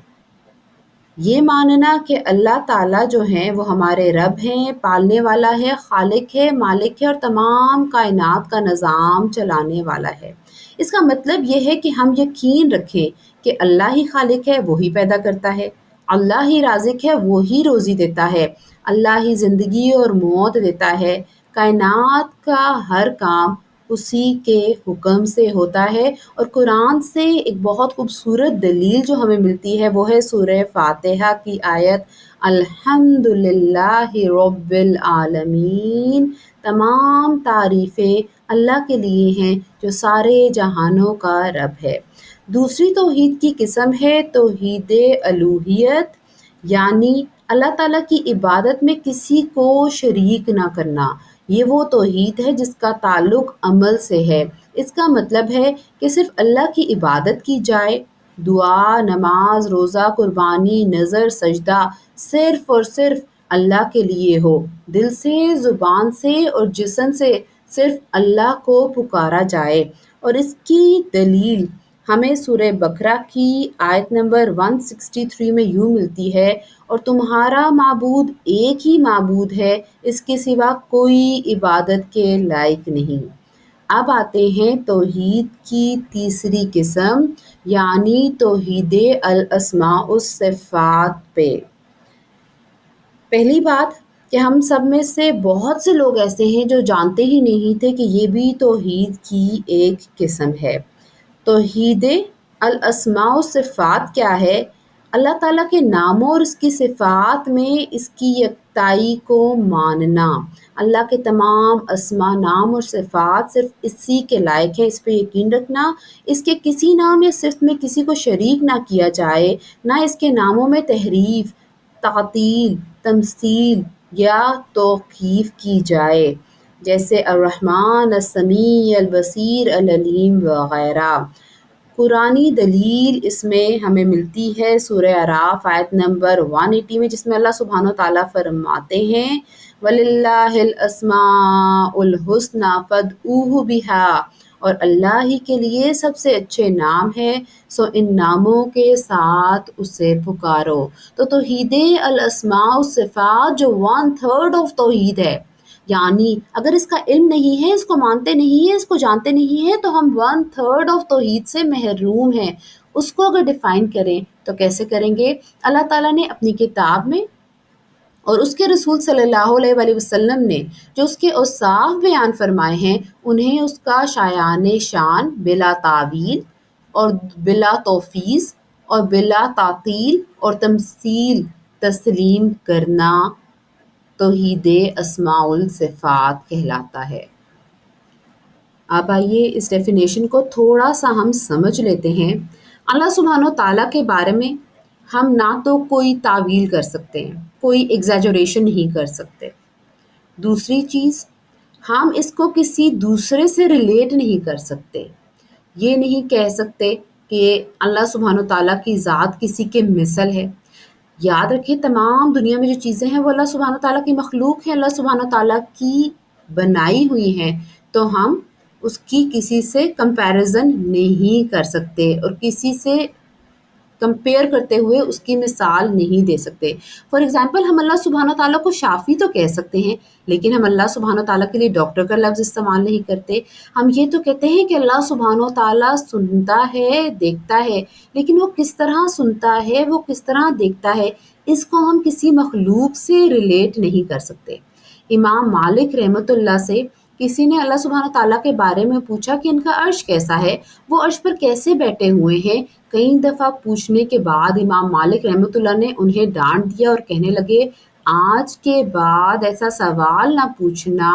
یہ ماننا کہ اللہ تعالیٰ جو ہیں وہ ہمارے رب ہیں، پالنے والا ہے، خالق ہے، مالک ہے اور تمام کائنات کا نظام چلانے والا ہے۔ اس کا مطلب یہ ہے کہ ہم یقین رکھیں کہ اللہ ہی خالق ہے، وہی پیدا کرتا ہے، اللہ ہی رازق ہے، وہی روزی دیتا ہے، اللہ ہی زندگی اور موت دیتا ہے، کائنات کا ہر کام اسی کے حکم سے ہوتا ہے۔ اور قرآن سے ایک بہت خوبصورت دلیل جو ہمیں ملتی ہے وہ ہے سورہ فاتحہ کی آیت الحمد للہ رب العالمین، تمام تعریفیں اللہ کے لیے ہیں جو سارے جہانوں کا رب ہے۔ دوسری توحید کی قسم ہے توحید الوہیت، یعنی اللہ تعالیٰ کی عبادت میں کسی کو شریک نہ کرنا۔ یہ وہ توحید ہے جس کا تعلق عمل سے ہے۔ اس کا مطلب ہے کہ صرف اللہ کی عبادت کی جائے، دعا، نماز، روزہ، قربانی، نذر، سجدہ صرف اور صرف اللہ کے لیے ہو، دل سے، زبان سے اور جسم سے صرف اللہ کو پکارا جائے۔ اور اس کی دلیل ہمیں سورہ بقرہ کی آیت نمبر 163 میں یوں ملتی ہے، اور تمہارا معبود ایک ہی معبود ہے، اس کے سوا کوئی عبادت کے لائق نہیں۔ اب آتے ہیں توحید کی تیسری قسم یعنی توحید الاسماء والصفات پہ۔ پہلی بات کہ ہم سب میں سے بہت سے لوگ ایسے ہیں جو جانتے ہی نہیں تھے کہ یہ بھی توحید کی ایک قسم ہے۔ توحید الاسماء والصفات کیا ہے؟ اللہ تعالیٰ کے ناموں اور اس کی صفات میں اس کی یکتائی کو ماننا۔ اللہ کے تمام اسماء، نام اور صفات صرف اسی کے لائق ہیں، اس پہ یقین رکھنا۔ اس کے کسی نام یا صفت میں کسی کو شریک نہ کیا جائے، نہ اس کے ناموں میں تحریف، تعطیل، تمثیل یا توقیف کی جائے، جیسے الرحمن، السمیع، البصیر، العلیم وغیرہ۔ قرآنی دلیل اس میں ہمیں ملتی ہے سورہ اعراف آیت نمبر 180 میں، جس میں اللہ سبحانہ وتعالیٰ فرماتے ہیں وَلِلَّهِ الْأَسْمَاءُ الْحُسْنَى فَادْعُوهُ بِهَا، اور اللہ ہی کے لیے سب سے اچھے نام ہیں، سو ان ناموں کے ساتھ اسے پکارو۔ تو توحید الاسماء والصفات جو 1/3 آف توحید ہے، یعنی اگر اس کا علم نہیں ہے، اس کو مانتے نہیں ہیں، اس کو جانتے نہیں ہیں، تو ہم 1/3 آف توحید سے محروم ہیں۔ اس کو اگر ڈیفائن کریں تو کیسے کریں گے؟ اللہ تعالیٰ نے اپنی کتاب میں اور اس کے رسول صلی اللہ علیہ وآلہ وسلم نے جو اس کے اوصاف بیان فرمائے ہیں، انہیں اس کا شایان شان بلا تعویل اور بلا توفیز اور بلا تعطیل اور تمثیل تسلیم کرنا توحید اسماء الصفات کہلاتا ہے۔ اب آئیے اس ڈیفینیشن کو تھوڑا سا ہم سمجھ لیتے ہیں۔ اللہ سبحانہ تعالیٰ کے بارے میں ہم نہ تو کوئی تعویل کر سکتے ہیں، کوئی ایگزیجریشن نہیں کر سکتے۔ دوسری چیز، ہم اس کو کسی دوسرے سے ریلیٹ نہیں کر سکتے۔ یہ نہیں کہہ سکتے کہ اللہ سبحانہ تعالیٰ کی ذات کسی کے مثل ہے۔ یاد رکھیں تمام دنیا میں جو چیزیں ہیں وہ اللہ سبحانہ تعالیٰ کی مخلوق ہیں، اللہ سبحانہ تعالیٰ کی بنائی ہوئی ہیں، تو ہم اس کی کسی سے کمپیریزن نہیں کر سکتے اور کسی سے کمپیئر کرتے ہوئے اس کی مثال نہیں دے سکتے۔ فار ایگزامپل ہم اللہ سبحانہ تعالیٰ کو شافی تو کہہ سکتے ہیں، لیکن ہم اللہ سبحانہ تعالیٰ کے لیے ڈاکٹر کا لفظ استعمال نہیں کرتے۔ ہم یہ تو کہتے ہیں کہ اللہ سبحانہ تعالیٰ سنتا ہے، دیکھتا ہے، لیکن وہ کس طرح سنتا ہے، وہ کس طرح دیکھتا ہے، اس کو ہم کسی مخلوق سے ریلیٹ نہیں کر سکتے۔ امام مالک رحمۃ اللہ سے کسی نے اللہ سبحانہ تعالیٰ کے بارے میں پوچھا کہ ان کا عرش کیسا ہے، وہ عرش پر کیسے بیٹھے ہوئے ہیں۔ کئی دفعہ پوچھنے کے بعد امام مالک رحمۃ اللہ نے انہیں ڈانٹ دیا اور کہنے لگے، آج کے بعد ایسا سوال نہ پوچھنا،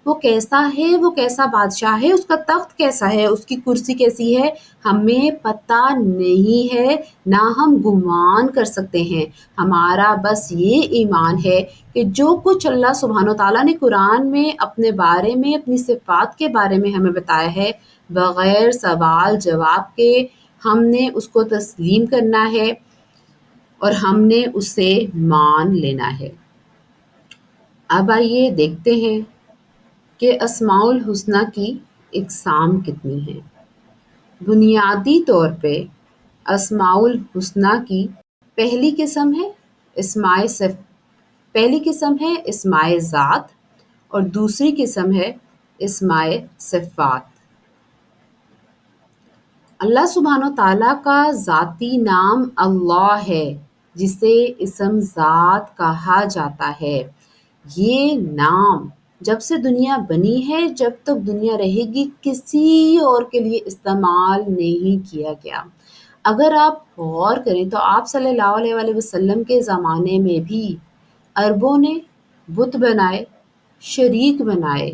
وہ کیسا ہے، وہ کیسا بادشاہ ہے، اس کا تخت کیسا ہے، اس کی کرسی کیسی ہے، ہمیں پتہ نہیں ہے، نہ ہم گمان کر سکتے ہیں۔ ہمارا بس یہ ایمان ہے کہ جو کچھ اللہ سبحانہ تعالیٰ نے قرآن میں اپنے بارے میں، اپنی صفات کے بارے میں ہمیں بتایا ہے، بغیر سوال جواب کے ہم نے اس کو تسلیم کرنا ہے اور ہم نے اسے مان لینا ہے۔ اب آئیے دیکھتے ہیں کہ اسماء الحسنی کی اقسام کتنی ہیں۔ بنیادی طور پہ اسماء الحسنی کی پہلی قسم ہے اسماء ذات اور دوسری قسم ہے اسماء صفات۔ اللہ سبحانہ تعالیٰ کا ذاتی نام اللہ ہے، جسے اسم ذات کہا جاتا ہے۔ یہ نام جب سے دنیا بنی ہے، جب تک دنیا رہے گی، کسی اور کے لیے استعمال نہیں کیا گیا۔ اگر آپ غور کریں تو آپ صلی اللہ علیہ وسلم کے زمانے میں بھی عربوں نے بت بنائے، شریک بنائے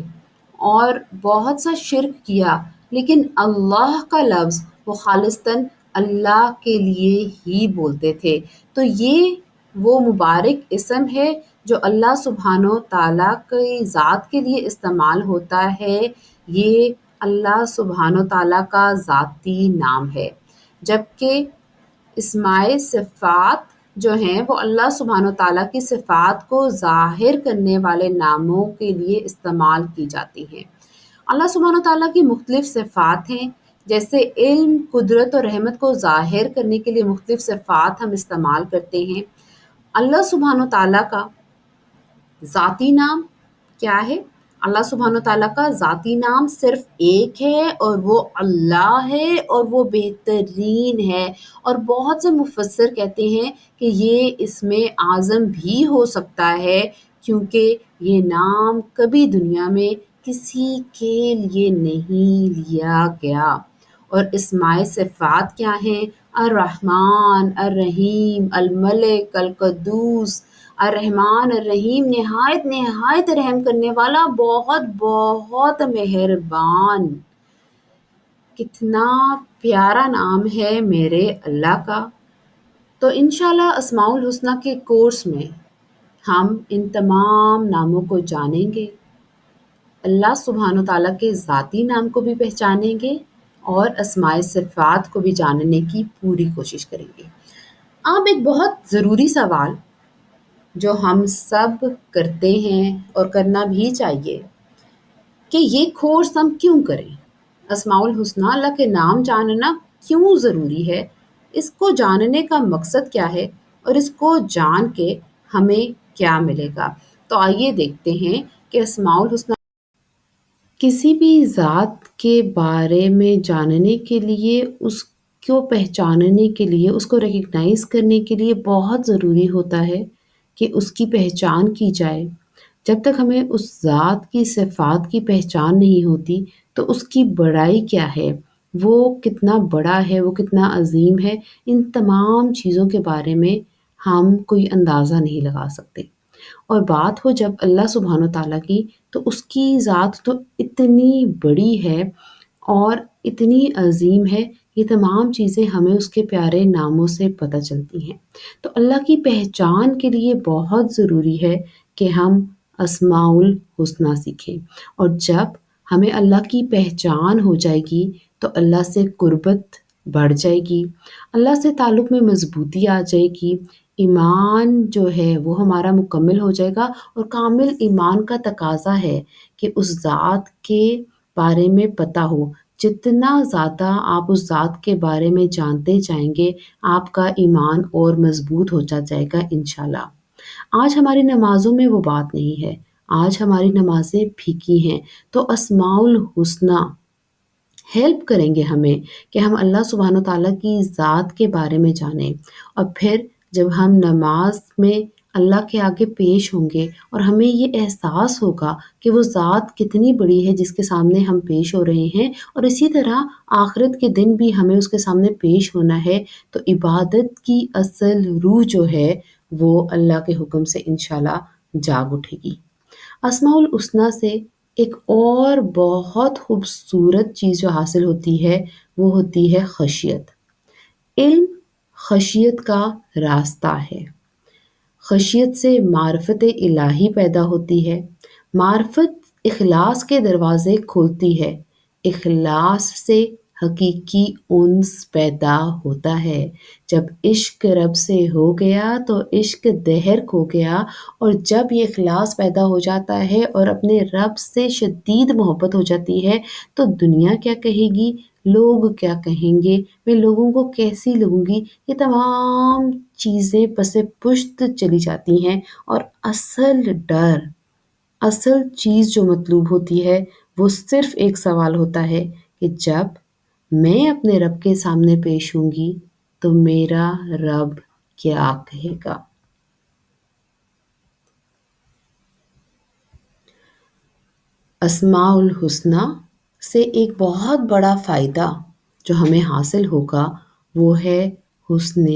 اور بہت سا شرک کیا، لیکن اللہ کا لفظ وہ خالصتاً اللہ کے لیے ہی بولتے تھے۔ تو یہ وہ مبارک اسم ہے جو اللہ سبحانہ تعالیٰ کی ذات کے لیے استعمال ہوتا ہے۔ یہ اللہ سبحانہ تعالیٰ کا ذاتی نام ہے، جبکہ اسماء صفات جو ہیں وہ اللہ سبحانہ تعالیٰ کی صفات کو ظاہر کرنے والے ناموں کے لیے استعمال کی جاتی ہیں۔ اللہ سبحانہ تعالیٰ کی مختلف صفات ہیں، جیسے علم، قدرت اور رحمت کو ظاہر کرنے کے لیے مختلف صفات ہم استعمال کرتے ہیں۔ اللہ سبحانہ تعالیٰ کا ذاتی نام کیا ہے؟ اللہ سبحانہ تعالیٰ کا ذاتی نام صرف ایک ہے اور وہ اللہ ہے، اور وہ بہترین ہے۔ اور بہت سے مفسر کہتے ہیں کہ یہ اسم اعظم بھی ہو سکتا ہے، کیونکہ یہ نام کبھی دنیا میں کسی کے لیے نہیں لیا گیا۔ اور اسماء صفات کیا ہیں؟ الرحمن، الرحیم، الملک، القدوس۔ الرحمن الرحیم، نہایت رحم کرنے والا، بہت بہت مہربان۔ کتنا پیارا نام ہے میرے اللہ کا۔ تو انشاءاللہ اسماء الحسنی کے کورس میں ہم ان تمام ناموں کو جانیں گے، اللہ سبحانہ تعالیٰ کے ذاتی نام کو بھی پہچانیں گے اور اسماء صفات کو بھی جاننے کی پوری کوشش کریں گے۔ اب ایک بہت ضروری سوال جو ہم سب کرتے ہیں اور کرنا بھی چاہیے کہ یہ کورس ہم کیوں کریں؟ اسماء الحسنی، اللہ کے نام جاننا کیوں ضروری ہے؟ اس کو جاننے کا مقصد کیا ہے اور اس کو جان کے ہمیں کیا ملے گا؟ تو آئیے دیکھتے ہیں کہ اسماء الحسنی کسی بھی ذات کے بارے میں جاننے کے لیے، اس کو پہچاننے کے لیے، اس کو ریکگنائز کرنے کے لیے بہت ضروری ہوتا ہے کہ اس کی پہچان کی جائے۔ جب تک ہمیں اس ذات کی صفات کی پہچان نہیں ہوتی تو اس کی بڑائی کیا ہے، وہ کتنا بڑا ہے، وہ کتنا عظیم ہے، ان تمام چیزوں کے بارے میں ہم کوئی اندازہ نہیں لگا سکتے۔ اور بات ہو جب اللہ سبحانہ تعالیٰ کی، تو اس کی ذات تو اتنی بڑی ہے اور اتنی عظیم ہے، یہ تمام چیزیں ہمیں اس کے پیارے ناموں سے پتہ چلتی ہیں۔ تو اللہ کی پہچان کے لیے بہت ضروری ہے کہ ہم اسماء الحسنی سیکھیں، اور جب ہمیں اللہ کی پہچان ہو جائے گی تو اللہ سے قربت بڑھ جائے گی، اللہ سے تعلق میں مضبوطی آ جائے گی، ایمان جو ہے وہ ہمارا مکمل ہو جائے گا۔ اور کامل ایمان کا تقاضا ہے کہ اس ذات کے بارے میں پتہ ہو۔ جتنا زیادہ آپ اس ذات کے بارے میں جانتے جائیں گے، آپ کا ایمان اور مضبوط ہوتا جائے گا انشاءاللہ۔ آج ہماری نمازوں میں وہ بات نہیں ہے، آج ہماری نمازیں پھیکی ہیں۔ تو اسماء الحسنی ہیلپ کریں گے ہمیں کہ ہم اللہ سبحانہ تعالیٰ کی ذات کے بارے میں جانیں، اور پھر جب ہم نماز میں اللہ کے آگے پیش ہوں گے اور ہمیں یہ احساس ہوگا کہ وہ ذات کتنی بڑی ہے جس کے سامنے ہم پیش ہو رہے ہیں، اور اسی طرح آخرت کے دن بھی ہمیں اس کے سامنے پیش ہونا ہے، تو عبادت کی اصل روح جو ہے وہ اللہ کے حکم سے انشاءاللہ جاگ اٹھے گی۔ اسماء الحسنی سے ایک اور بہت خوبصورت چیز جو حاصل ہوتی ہے وہ ہوتی ہے خشیت۔ علم خشیت کا راستہ ہے۔ خشیت سے معرفت الہی پیدا ہوتی ہے۔ معرفت اخلاص کے دروازے کھولتی ہے۔ اخلاص سے حقیقی انس پیدا ہوتا ہے۔ جب عشق رب سے ہو گیا تو عشق دہر کھو گیا، اور جب یہ اخلاص پیدا ہو جاتا ہے اور اپنے رب سے شدید محبت ہو جاتی ہے تو دنیا کیا کہے گی، لوگ کیا کہیں گے، میں لوگوں کو کیسی لگوں گی، یہ تمام چیزیں پس پشت چلی جاتی ہیں، اور اصل ڈر، اصل چیز جو مطلوب ہوتی ہے وہ صرف ایک سوال ہوتا ہے کہ جب میں اپنے رب کے سامنے پیش ہوں گی تو میرا رب کیا کہے گا۔ اسماء الحسنی سے ایک بہت بڑا فائدہ جو ہمیں حاصل ہوگا وہ ہے حسن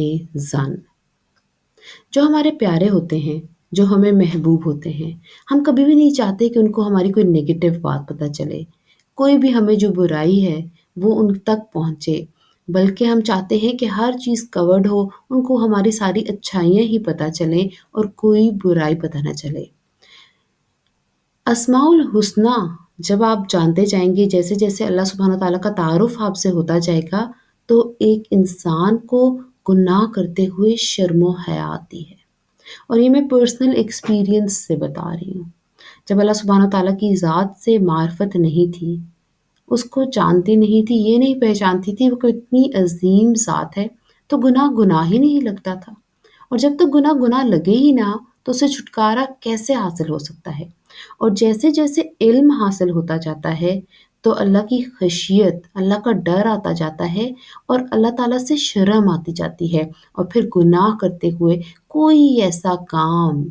ظن۔ جو ہمارے پیارے ہوتے ہیں، جو ہمیں محبوب ہوتے ہیں، ہم کبھی بھی نہیں چاہتے کہ ان کو ہماری کوئی نیگیٹو بات پتہ چلے، کوئی بھی ہمیں جو برائی ہے وہ ان تک پہنچے، بلکہ ہم چاہتے ہیں کہ ہر چیز کورڈ ہو، ان کو ہماری ساری اچھائیاں ہی پتہ چلیں اور کوئی برائی پتہ نہ چلے۔ اسماء الحسنی جب آپ جانتے جائیں گے، جیسے جیسے اللہ سبحانہ تعالیٰ کا تعارف آپ سے ہوتا جائے گا تو ایک انسان کو گناہ کرتے ہوئے شرم و حیا آتی ہے، اور یہ میں پرسنل ایکسپیرینس سے بتا رہی ہوں۔ جب اللہ سبحانہ تعالیٰ کی ذات سے معرفت نہیں تھی، اس کو جانتی نہیں تھی، یہ نہیں پہچانتی تھی وہ کتنی عظیم ذات ہے، تو گناہ ہی نہیں لگتا تھا، اور جب تک گناہ لگے ہی نہ تو اسے چھٹکارا کیسے حاصل ہو سکتا ہے۔ اور جیسے جیسے علم حاصل ہوتا جاتا ہے تو اللہ کی خشیت، اللہ کا ڈر آتا جاتا ہے، اور اللہ تعالیٰ سے شرم آتی جاتی ہے، اور پھر گناہ کرتے ہوئے کوئی ایسا کام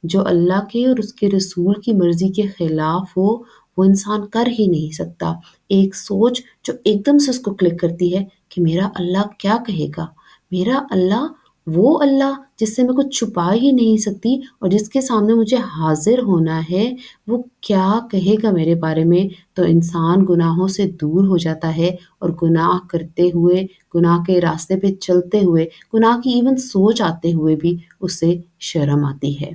جو اللہ کے اور اس کے رسول کی مرضی کے خلاف ہو وہ انسان کر ہی نہیں سکتا۔ ایک سوچ جو ایک دم سے اس کو کلک کرتی ہے کہ میرا اللہ کیا کہے گا، میرا اللہ وہ اللہ جس سے میں کچھ چھپا ہی نہیں سکتی اور جس کے سامنے مجھے حاضر ہونا ہے، وہ کیا کہے گا میرے بارے میں، تو انسان گناہوں سے دور ہو جاتا ہے، اور گناہ کرتے ہوئے، گناہ کے راستے پہ چلتے ہوئے، گناہ کی ایون سوچ آتے ہوئے بھی اسے شرم آتی ہے۔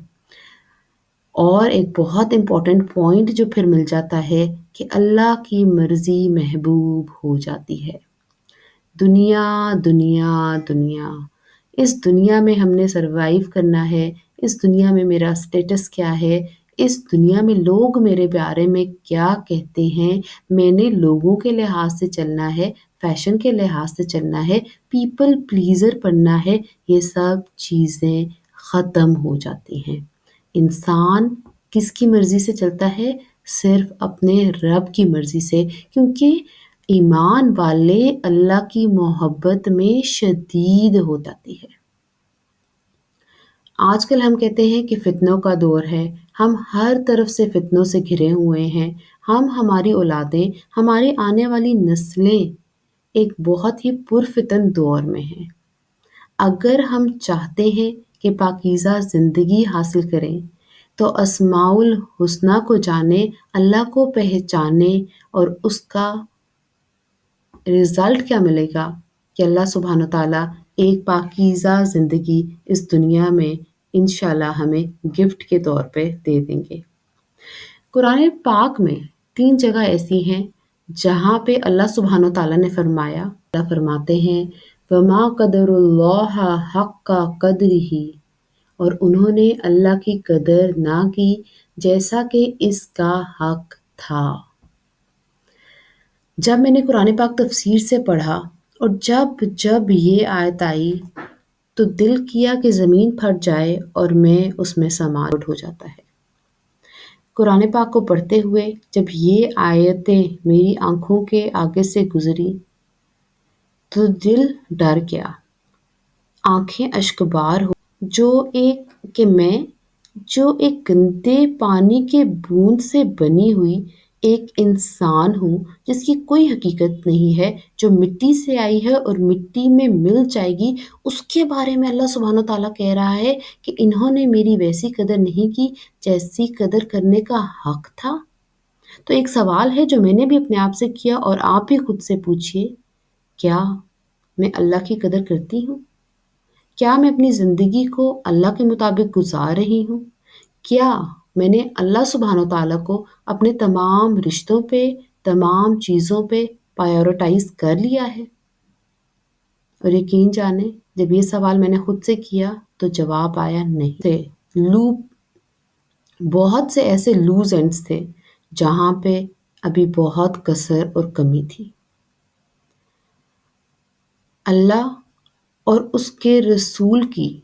اور ایک بہت امپورٹنٹ پوائنٹ جو پھر مل جاتا ہے کہ اللہ کی مرضی محبوب ہو جاتی ہے۔ دنیا دنیا دنیا، اس دنیا میں ہم نے سروائیو کرنا ہے، اس دنیا میں میرا سٹیٹس کیا ہے، اس دنیا میں لوگ میرے بارے میں کیا کہتے ہیں، میں نے لوگوں کے لحاظ سے چلنا ہے، فیشن کے لحاظ سے چلنا ہے، پیپل پلیزر بننا ہے، یہ سب چیزیں ختم ہو جاتی ہیں۔ انسان کس کی مرضی سے چلتا ہے؟ صرف اپنے رب کی مرضی سے، کیونکہ ایمان والے اللہ کی محبت میں شدید ہو جاتی ہے۔ آج کل ہم کہتے ہیں کہ فتنوں کا دور ہے، ہم ہر طرف سے فتنوں سے گھرے ہوئے ہیں، ہماری اولادیں، ہماری آنے والی نسلیں ایک بہت ہی پرفتن دور میں ہیں۔ اگر ہم چاہتے ہیں کہ پاکیزہ زندگی حاصل کریں تو اسماء الحسنی کو جانیں، اللہ کو پہچانیں، اور اس کا رزلٹ کیا ملے گا کہ اللہ سبحانہ تعالیٰ ایک پاکیزہ زندگی اس دنیا میں انشاءاللہ ہمیں گفٹ کے طور پہ دے دیں گے۔ قرآن پاک میں 3 جگہ ایسی ہیں جہاں پہ اللہ سبحانہ تعالیٰ نے فرمایا، اللہ فرماتے ہیں وَمَا قَدَرُ اللَّهَ حَقَّ قَدْرِهِ، اور انہوں نے اللہ کی قدر نہ کی جیسا کہ اس کا حق تھا۔ جب میں نے قرآن پاک تفسیر سے پڑھا اور جب یہ آیت آئی تو دل کیا کہ زمین پھٹ جائے اور میں اس میں سما ہو جاتا ہے۔ قرآن پاک کو پڑھتے ہوئے جب یہ آیتیں میری آنکھوں کے آگے سے گزری تو دل ڈر گیا، آنکھیں اشکبار ہو، میں جو ایک گندے پانی کے بوند سے بنی ہوئی ایک انسان ہوں جس کی کوئی حقیقت نہیں ہے، جو مٹی سے آئی ہے اور مٹی میں مل جائے گی، اس کے بارے میں اللہ سبحانہ تعالیٰ کہہ رہا ہے کہ انہوں نے میری ویسی قدر نہیں کی جیسی قدر کرنے کا حق تھا۔ تو ایک سوال ہے جو میں نے بھی اپنے آپ سے کیا، اور آپ بھی خود سے پوچھئے، کیا میں اللہ کی قدر کرتی ہوں؟ کیا میں اپنی زندگی کو اللہ کے مطابق گزار رہی ہوں؟ کیا میں نے اللہ سبحانہ تعالیٰ کو اپنے تمام رشتوں پہ، تمام چیزوں پہ پرائیورٹائز کر لیا ہے؟ اور یقین جانیں، جب یہ سوال میں نے خود سے کیا تو جواب آیا نہیں۔ بہت سے ایسے لوز اینڈز تھے جہاں پہ ابھی بہت کسر اور کمی تھی۔ اللہ اور اس کے رسول کی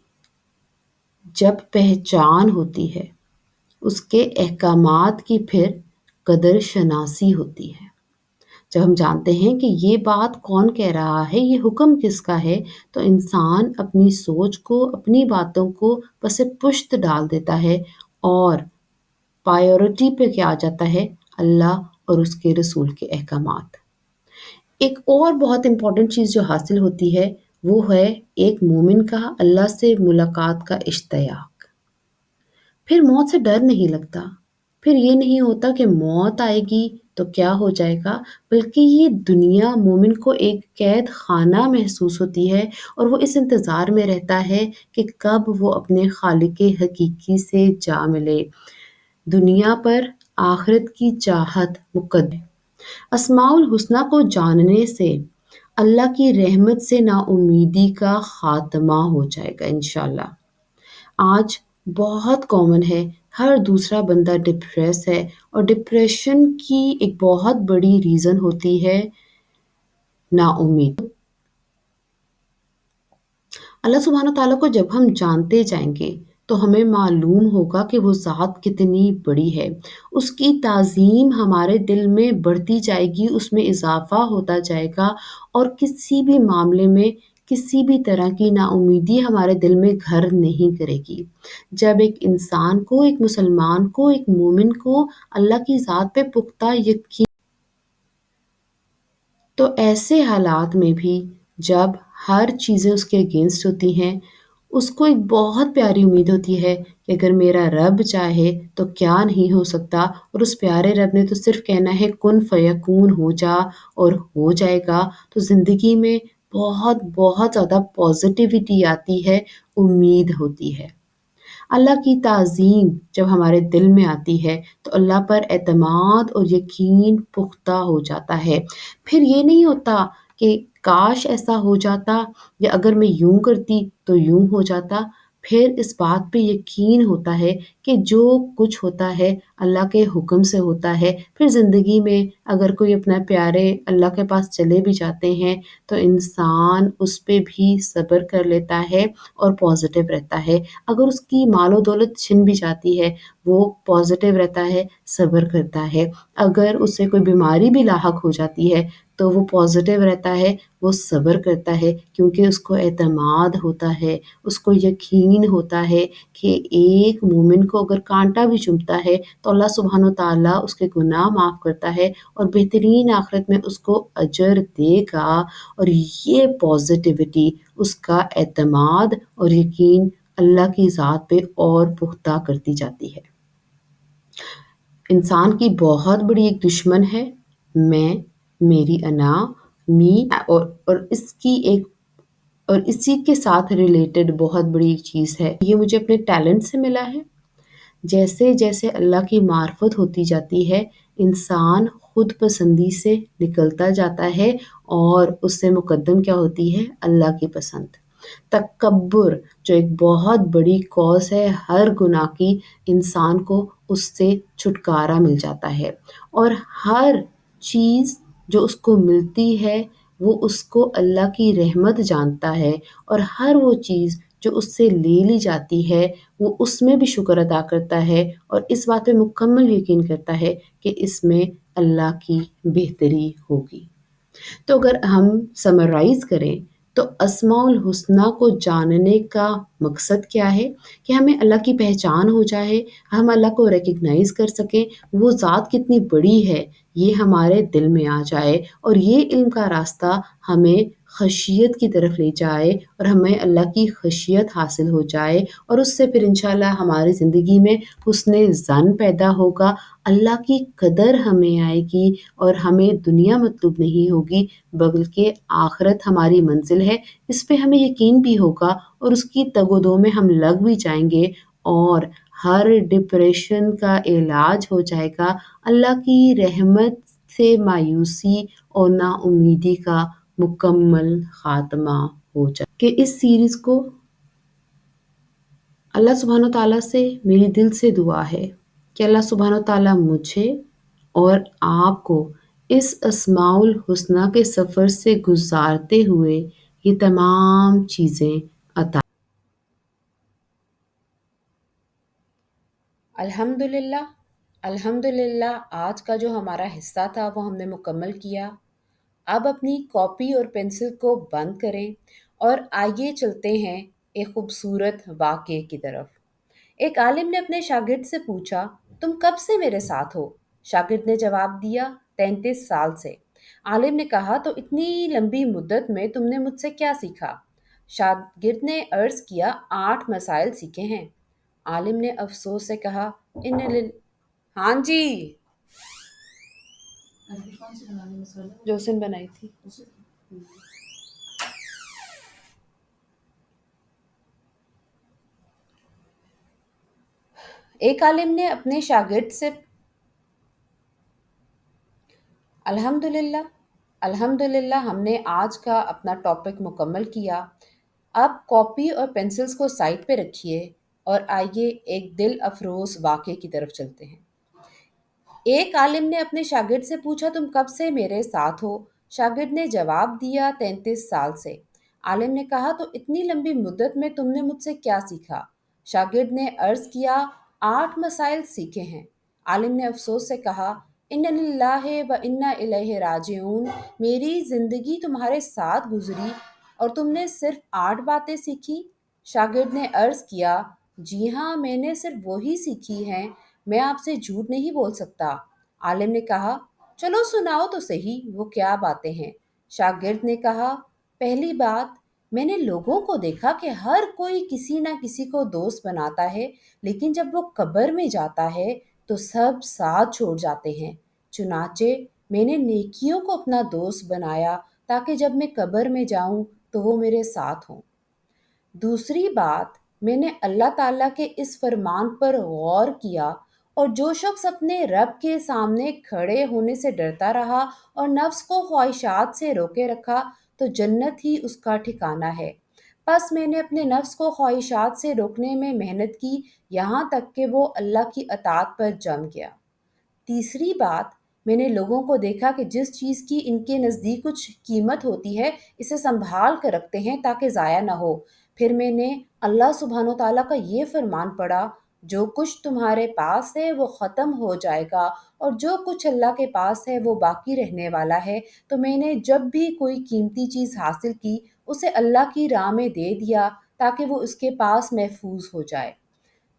جب پہچان ہوتی ہے، اس کے احکامات کی پھر قدر شناسی ہوتی ہے۔ جب ہم جانتے ہیں کہ یہ بات کون کہہ رہا ہے، یہ حکم کس کا ہے، تو انسان اپنی سوچ کو، اپنی باتوں کو پس پشت ڈال دیتا ہے اور پرائیورٹی پہ کیا آ جاتا ہے؟ اللہ اور اس کے رسول کے احکامات۔ ایک اور بہت امپورٹنٹ چیز جو حاصل ہوتی ہے وہ ہے ایک مومن کا اللہ سے ملاقات کا اشتیاق۔ پھر موت سے ڈر نہیں لگتا، پھر یہ نہیں ہوتا کہ موت آئے گی تو کیا ہو جائے گا، بلکہ یہ دنیا مومن کو ایک قید خانہ محسوس ہوتی ہے، اور وہ اس انتظار میں رہتا ہے کہ کب وہ اپنے خالق حقیقی سے جا ملے۔ دنیا پر آخرت کی چاہت مقدم ہے۔ اسماء الحسنی کو جاننے سے اللہ کی رحمت سے نا امیدی کا خاتمہ ہو جائے گا انشاءاللہ۔ آج بہت کامن ہے، ہر دوسرا بندہ ڈپریس ہے، اور ڈپریشن کی ایک بہت بڑی ریزن ہوتی ہے نا امید۔ اللہ سبحانہ تعالیٰ کو جب ہم جانتے جائیں گے تو ہمیں معلوم ہوگا کہ وہ ذات کتنی بڑی ہے۔ اس کی تعظیم ہمارے دل میں بڑھتی جائے گی، اس میں اضافہ ہوتا جائے گا، اور کسی بھی معاملے میں کسی بھی طرح کی نا امیدی ہمارے دل میں گھر نہیں کرے گی۔ جب ایک انسان کو، ایک مسلمان کو، ایک مومن کو اللہ کی ذات پہ پختہ یقین، تو ایسے حالات میں بھی جب ہر چیزیں اس کے اگینسٹ ہوتی ہیں، اس کو ایک بہت پیاری امید ہوتی ہے کہ اگر میرا رب چاہے تو کیا نہیں ہو سکتا، اور اس پیارے رب نے تو صرف کہنا ہے کن فیکون، ہو جا، اور ہو جائے گا۔ تو زندگی میں بہت بہت زیادہ پازیٹیوٹی آتی ہے، امید ہوتی ہے۔ اللہ کی تعظیم جب ہمارے دل میں آتی ہے تو اللہ پر اعتماد اور یقین پختہ ہو جاتا ہے۔ پھر یہ نہیں ہوتا کہ کاش ایسا ہو جاتا، یا اگر میں یوں کرتی تو یوں ہو جاتا۔ پھر اس بات پہ یقین ہوتا ہے کہ جو کچھ ہوتا ہے اللہ کے حکم سے ہوتا ہے۔ پھر زندگی میں اگر کوئی اپنا پیارے اللہ کے پاس چلے بھی جاتے ہیں تو انسان اس پہ بھی صبر کر لیتا ہے اور پازیٹیو رہتا ہے۔ اگر اس کی مال و دولت چھن بھی جاتی ہے، وہ پازیٹیو رہتا ہے، صبر کرتا ہے۔ اگر اسے کوئی بیماری بھی لاحق ہو جاتی ہے تو وہ پازیٹیو رہتا ہے، وہ صبر کرتا ہے، کیونکہ اس کو اعتماد ہوتا ہے، اس کو یقین ہوتا ہے کہ ایک مومن کو اگر کانٹا بھی چبھتا ہے تو اللہ سبحانہ تعالیٰ اس کے گناہ معاف کرتا ہے، اور بہترین آخرت میں اس کو اجر دے گا۔ اور یہ پازیٹیوٹی، اس کا اعتماد اور یقین اللہ کی ذات پہ اور پختہ کرتی جاتی ہے۔ انسان کی بہت بڑی ایک دشمن ہے میں، میری انا، می، اور اسی کے ساتھ ریلیٹڈ بہت بڑی ایک چیز ہے، یہ مجھے اپنے ٹیلنٹ سے ملا ہے۔ جیسے جیسے اللہ کی معرفت ہوتی جاتی ہے، انسان خود پسندی سے نکلتا جاتا ہے، اور اس سے مقدم کیا ہوتی ہے؟ اللہ کی پسند۔ تکبر جو ایک بہت بڑی کاز ہے ہر گناہ کی، انسان کو اس سے چھٹکارا مل جاتا ہے، اور ہر چیز جو اس کو ملتی ہے وہ اس کو اللہ کی رحمت جانتا ہے، اور ہر وہ چیز جو اس سے لے لی جاتی ہے وہ اس میں بھی شکر ادا کرتا ہے، اور اس بات پہ مکمل یقین کرتا ہے کہ اس میں اللہ کی بہتری ہوگی۔ تو اگر ہم سمرائز کریں تو اسماء الحسنہ کو جاننے کا مقصد کیا ہے؟ کہ ہمیں اللہ کی پہچان ہو جائے، ہم اللہ کو ریکگنائز کر سکیں، وہ ذات کتنی بڑی ہے یہ ہمارے دل میں آ جائے، اور یہ علم کا راستہ ہمیں خشیت کی طرف لے جائے اور ہمیں اللہ کی خشیت حاصل ہو جائے، اور اس سے پھر انشاءاللہ ہماری زندگی میں حسن ظن پیدا ہوگا، اللہ کی قدر ہمیں آئے گی، اور ہمیں دنیا مطلوب نہیں ہوگی بلکہ آخرت ہماری منزل ہے، اس پہ ہمیں یقین بھی ہوگا، اور اس کی تگ و دو میں ہم لگ بھی جائیں گے، اور ہر ڈپریشن کا علاج ہو جائے گا، اللہ کی رحمت سے مایوسی اور نا امیدی کا مکمل خاتمہ ہو جائے۔ کہ اس سیریز کو اللہ سبحانہ تعالیٰ سے میری دل سے دعا ہے کہ اللہ سبحانہ تعالیٰ مجھے اور آپ کو اس اسماء الحسنہ کے سفر سے گزارتے ہوئے یہ تمام چیزیں عطا۔ الحمدللہ آج کا جو ہمارا حصہ تھا وہ ہم نے مکمل کیا۔ اب اپنی کاپی اور پنسل کو بند کریں اور آئیے چلتے ہیں ایک خوبصورت واقعے کی طرف۔ ایک عالم نے اپنے شاگرد سے پوچھا، تم کب سے میرے ساتھ ہو؟ شاگرد نے جواب دیا، 33 سال سے۔ عالم نے کہا، تو اتنی لمبی مدت میں تم نے مجھ سے کیا سیکھا؟ شاگرد نے عرض کیا، 8 مسائل سیکھے ہیں۔ عالم نے افسوس سے کہا، ہاں جی، جو اس نے بنائی تھی۔ ایک عالم نے اپنے شاگرد سے الحمدللہ ہم نے آج کا اپنا ٹاپک مکمل کیا۔ اب کاپی اور پنسلز کو سائڈ پہ رکھیے اور آئیے ایک دل افروز واقعے کی طرف چلتے ہیں۔ ایک عالم نے اپنے شاگرد سے پوچھا، تم کب سے میرے ساتھ ہو؟ شاگرد نے جواب دیا، 33 سال سے۔ عالم نے کہا، تو اتنی لمبی مدت میں تم نے مجھ سے کیا سیکھا؟ شاگرد نے عرض کیا، 8 مسائل سیکھے ہیں۔ عالم نے افسوس سے کہا، اِنَّ لِلَّهِ وَإِنَّا إِلَيْهِ راجعون، میری زندگی تمہارے ساتھ گزری اور تم نے صرف 8 باتیں سیکھی؟ شاگرد نے عرض کیا، جی ہاں، میں نے صرف وہی سیکھی ہیں، میں آپ سے جھوٹ نہیں بول سکتا۔ عالم نے کہا، چلو سناؤ تو صحیح، وہ کیا باتیں ہیں؟ شاگرد نے کہا، پہلی بات، میں نے لوگوں کو دیکھا کہ ہر کوئی کسی نہ کسی کو دوست بناتا ہے، لیکن جب وہ قبر میں جاتا ہے تو سب ساتھ چھوڑ جاتے ہیں۔ چنانچہ میں نے نیکیوں کو اپنا دوست بنایا تاکہ جب میں قبر میں جاؤں تو وہ میرے ساتھ ہوں۔ دوسری بات، میں نے اللہ تعالیٰ کے اس فرمان پر غور کیا، اور جو شخص اپنے رب کے سامنے کھڑے ہونے سے ڈرتا رہا اور نفس کو خواہشات سے روکے رکھا تو جنت ہی اس کا ٹھکانہ ہے۔ پس میں نے اپنے نفس کو خواہشات سے روکنے میں محنت کی یہاں تک کہ وہ اللہ کی اطاعت پر جم گیا۔ تیسری بات، میں نے لوگوں کو دیکھا کہ جس چیز کی ان کے نزدیک کچھ قیمت ہوتی ہے اسے سنبھال کر رکھتے ہیں تاکہ ضائع نہ ہو۔ پھر میں نے اللہ سبحانہ و تعالیٰ کا یہ فرمان پڑھا، جو کچھ تمہارے پاس ہے وہ ختم ہو جائے گا اور جو کچھ اللہ کے پاس ہے وہ باقی رہنے والا ہے۔ تو میں نے جب بھی کوئی قیمتی چیز حاصل کی اسے اللہ کی راہ میں دے دیا تاکہ وہ اس کے پاس محفوظ ہو جائے۔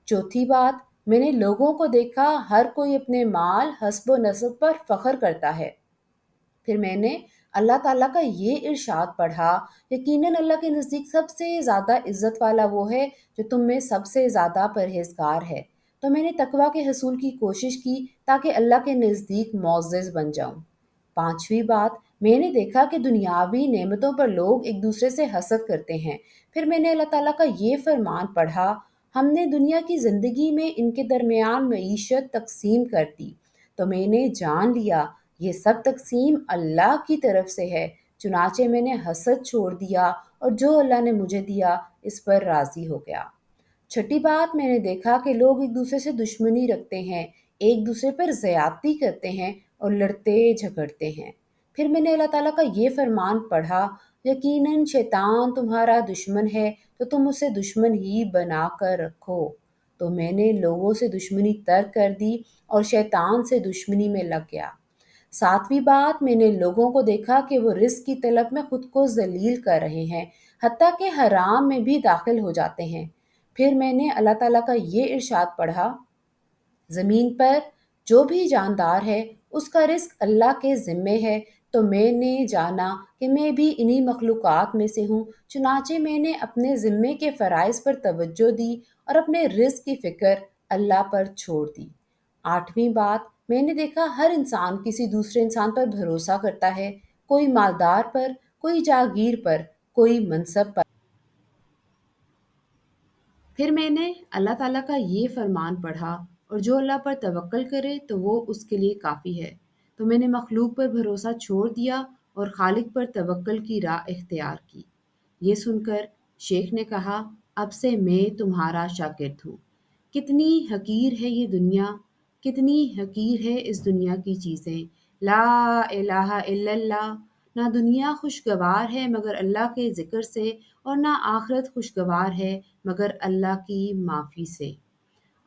چوتھی بات، میں نے لوگوں کو دیکھا ہر کوئی اپنے مال حسب و نسب پر فخر کرتا ہے۔ پھر میں نے اللہ تعالیٰ کا یہ ارشاد پڑھا، یقیناً اللہ کے نزدیک سب سے زیادہ عزت والا وہ ہے جو تم میں سب سے زیادہ پرہیزگار ہے۔ تو میں نے تقویٰ کے حصول کی کوشش کی تاکہ اللہ کے نزدیک معزز بن جاؤں۔ پانچویں بات، میں نے دیکھا کہ دنیاوی نعمتوں پر لوگ ایک دوسرے سے حسد کرتے ہیں۔ پھر میں نے اللہ تعالیٰ کا یہ فرمان پڑھا، ہم نے دنیا کی زندگی میں ان کے درمیان معیشت تقسیم کر دی، تو میں نے جان لیا یہ سب تقسیم اللہ کی طرف سے ہے۔ چنانچہ میں نے حسد چھوڑ دیا اور جو اللہ نے مجھے دیا اس پر راضی ہو گیا۔ چھٹی بات، میں نے دیکھا کہ لوگ ایک دوسرے سے دشمنی رکھتے ہیں، ایک دوسرے پر زیادتی کرتے ہیں اور لڑتے جھگڑتے ہیں۔ پھر میں نے اللہ تعالیٰ کا یہ فرمان پڑھا، یقیناً شیطان تمہارا دشمن ہے تو تم اسے دشمن ہی بنا کر رکھو۔ تو میں نے لوگوں سے دشمنی ترک کر دی اور شیطان سے دشمنی میں لگ گیا۔ ساتویں بات، میں نے لوگوں کو دیکھا کہ وہ رزق کی طلب میں خود کو ذلیل کر رہے ہیں، حتیٰ کہ حرام میں بھی داخل ہو جاتے ہیں۔ پھر میں نے اللہ تعالیٰ کا یہ ارشاد پڑھا، زمین پر جو بھی جاندار ہے اس کا رزق اللہ کے ذمے ہے، تو میں نے جانا کہ میں بھی انہی مخلوقات میں سے ہوں، چنانچہ میں نے اپنے ذمے کے فرائض پر توجہ دی اور اپنے رزق کی فکر اللہ پر چھوڑ دی۔ آٹھویں بات، میں نے دیکھا ہر انسان کسی دوسرے انسان پر بھروسہ کرتا ہے، کوئی مالدار پر، کوئی جاگیر پر، کوئی منصب پر۔ پھر میں نے اللہ تعالیٰ کا یہ فرمان پڑھا، اور جو اللہ پر توکل کرے تو وہ اس کے لیے کافی ہے۔ تو میں نے مخلوق پر بھروسہ چھوڑ دیا اور خالق پر توکل کی راہ اختیار کی۔ یہ سن کر شیخ نے کہا، اب سے میں تمہارا شاگرد ہوں۔ کتنی حقیر ہے یہ دنیا، کتنی حقیر ہے اس دنیا کی چیزیں۔ لا الہ الا اللہ، نہ دنیا خوشگوار ہے مگر اللہ کے ذکر سے، اور نہ آخرت خوشگوار ہے مگر اللہ کی معافی سے۔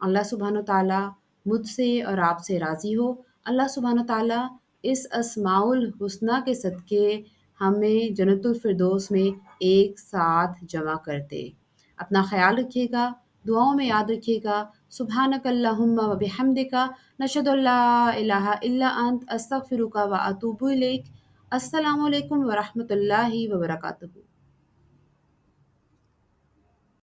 اللہ سبحانہ تعالیٰ مجھ سے اور آپ سے راضی ہو۔ اللہ سبحانہ تعالیٰ اس اسماء الحسنہ کے صدقے ہمیں جنت الفردوس میں ایک ساتھ جمع کر دے۔ اپنا خیال رکھیے گا، دعاؤں میں یاد رکھیے گا۔ سبحانک اللہم و بحمدک، نشہد ان لا الہ الا انت، استغفرک و اتوب الیک۔ السلام علیکم ورحمۃ اللہ وبرکاتہ۔